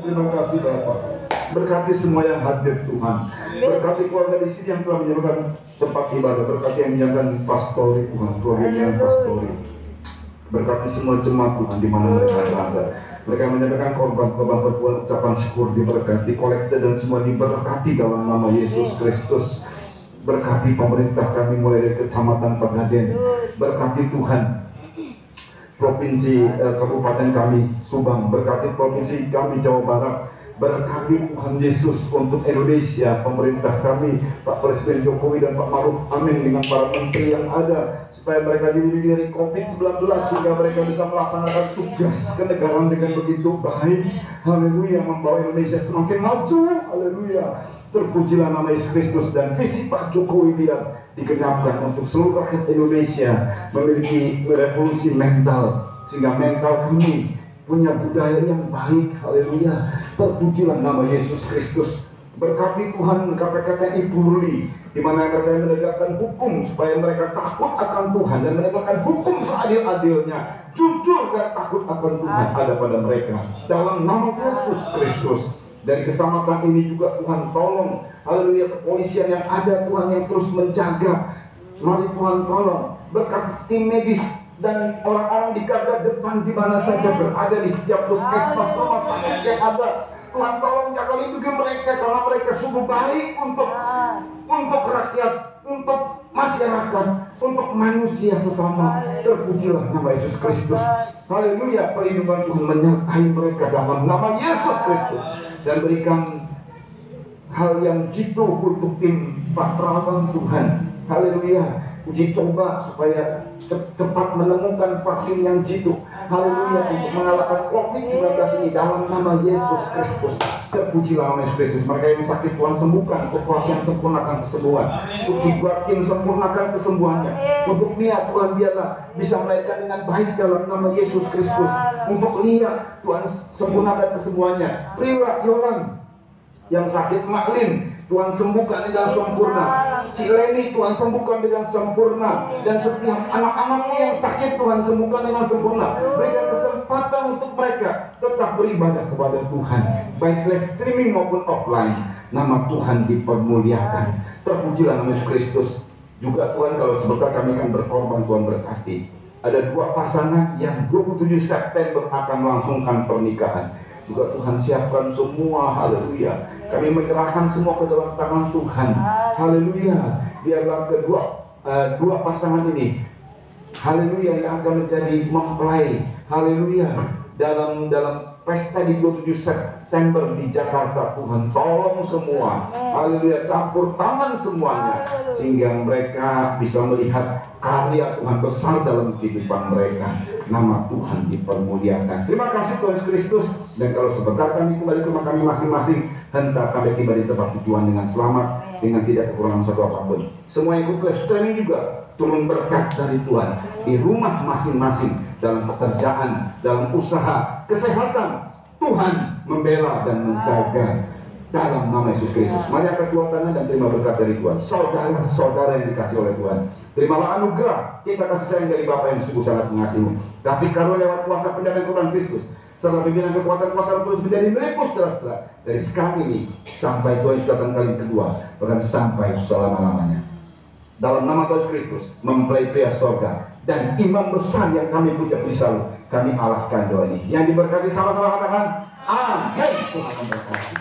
Terima kasih Bapak. Berkati semua yang hadir Tuhan. Berkati keluarga di sini yang telah menyediakan tempat ibadah. Berkati yang menyediakan pastori Tuhan, keluarganya pastori. Berkati semua jemaat Tuhan di mana mereka berada. Mereka menyediakan korban-korban berbuat ucapan syukur, diberkati kolekte dan semua diberkati dalam nama Yesus Kristus. Berkati pemerintah kami mulai dari Kecamatan Pegaden. Berkati Tuhan provinsi kabupaten kami Subang. Berkati provinsi kami Jawa Barat. Berkati Tuhan Yesus untuk Indonesia, pemerintah kami, Pak Presiden Jokowi dan Pak Maruf Amin dengan para menteri yang ada, supaya mereka dilindungi dari COVID-19 sehingga mereka bisa melaksanakan tugas kenegaraan dengan begitu baik. Haleluya, membawa Indonesia semakin maju. Haleluya. Terpujilah nama Yesus Kristus dan visi Pak Jokowi biar digenapkan untuk seluruh rakyat Indonesia memiliki revolusi mental sehingga mental kami punya budaya yang baik. Haleluya. Terpujilah nama Yesus Kristus. Berkati Tuhan KPK TNI Polri di mana mereka menegakkan hukum supaya mereka takut akan Tuhan dan menegakkan hukum seadil-adilnya. Jujur dan takut akan Tuhan ada pada mereka. Dalam nama Yesus Kristus. Dari kecamatan ini juga Tuhan tolong, haleluya, kepolisian yang ada Tuhan yang terus menjaga. Mari Tuhan tolong berkat tim medis dan orang-orang di garda depan di mana saja berada di setiap puskesmas rumah sakit yang ada. Tuhan tolong jaga lindungi mereka karena mereka sungguh baik untuk rakyat, untuk masyarakat, untuk manusia sesama. Terpujilah nama Yesus Kristus. Haleluya, perlindungan Tuhan menyertai mereka dalam nama Yesus Kristus. Dan berikan hal yang jitu untuk tim Pak Terawan Tuhan. Haleluya. Uji coba supaya cepat menemukan vaksin yang jitu. Haleluya. Untuk mengalahkan COVID-19 ini dalam nama Yesus Kristus. Terpujilah nama Yesus Kristus. Mereka yang sakit Tuhan sembuhkan. Untuk Joaquin sempurnakan kesembuhan. Untuk Joaquin sempurnakan kesembuhannya. Untuk Mia Tuhan biarlah bisa melahirkan dengan baik dalam nama Yesus Kristus. Untuk Lia Tuhan sempurnakan kesembuhannya. Priwa Yolan yang sakit maklin Tuhan sembuhkan dengan sempurna. Cileni Tuhan sembuhkan dengan sempurna. Dan setiap anak-anakmu yang sakit Tuhan sembuhkan dengan sempurna. Berikan kesempatan untuk mereka tetap beribadah kepada Tuhan, baik live streaming maupun offline. Nama Tuhan dipermuliakan. Terpujilah nama Yesus Kristus. Juga Tuhan, kalau sebentar kami akan berkorban, Tuhan berkati. Ada dua pasangan yang 27 September akan melangsungkan pernikahan. Juga Tuhan siapkan semua, haleluya. Kami menyerahkan semua ke dalam tangan Tuhan, haleluya. Biarlah dua pasangan ini, haleluya, yang akan menjadi mempelai, haleluya, dalam pesta di 27 September di Jakarta. Tuhan tolong semua, haleluya, campur tangan semuanya, sehingga mereka bisa melihat karya Tuhan besar dalam kehidupan mereka. Nama Tuhan dipermuliakan. Terima kasih Tuhan Yesus Kristus. Dan kalau sebentar kami kembali ke rumah kami masing-masing, hendak sampai tiba di tempat tujuan dengan selamat, dengan tidak kekurangan satu apapun. Semua yang ikut streaming juga turun berkat dari Tuhan di rumah masing-masing, dalam pekerjaan, dalam usaha, kesehatan. Tuhan membela dan menjaga dalam nama Yesus Kristus. Mari angkat dua tangan dan terima berkat dari Tuhan. Saudara-saudara yang dikasih oleh Tuhan, terimalah anugerah cinta kasih sayang dari Bapa yang sungguh sangat mengasihimu. Kasih karunia lewat kuasa pendampingan Tuhan Kristus, serta pimpinan kekuatan kuasa Roh Kudus menjadi milikmu saudara-saudara, dari sekarang ini sampai Tuhan Yesus datang kali kedua, bahkan sampai selama-lamanya. Dalam nama Tuhan Yesus Kristus, mempelai pria sorga dan imam besar yang kami puja selalu, kami alaskan doa ini. Yang diberkati sama-sama katakan amin. Tuhan memberkati.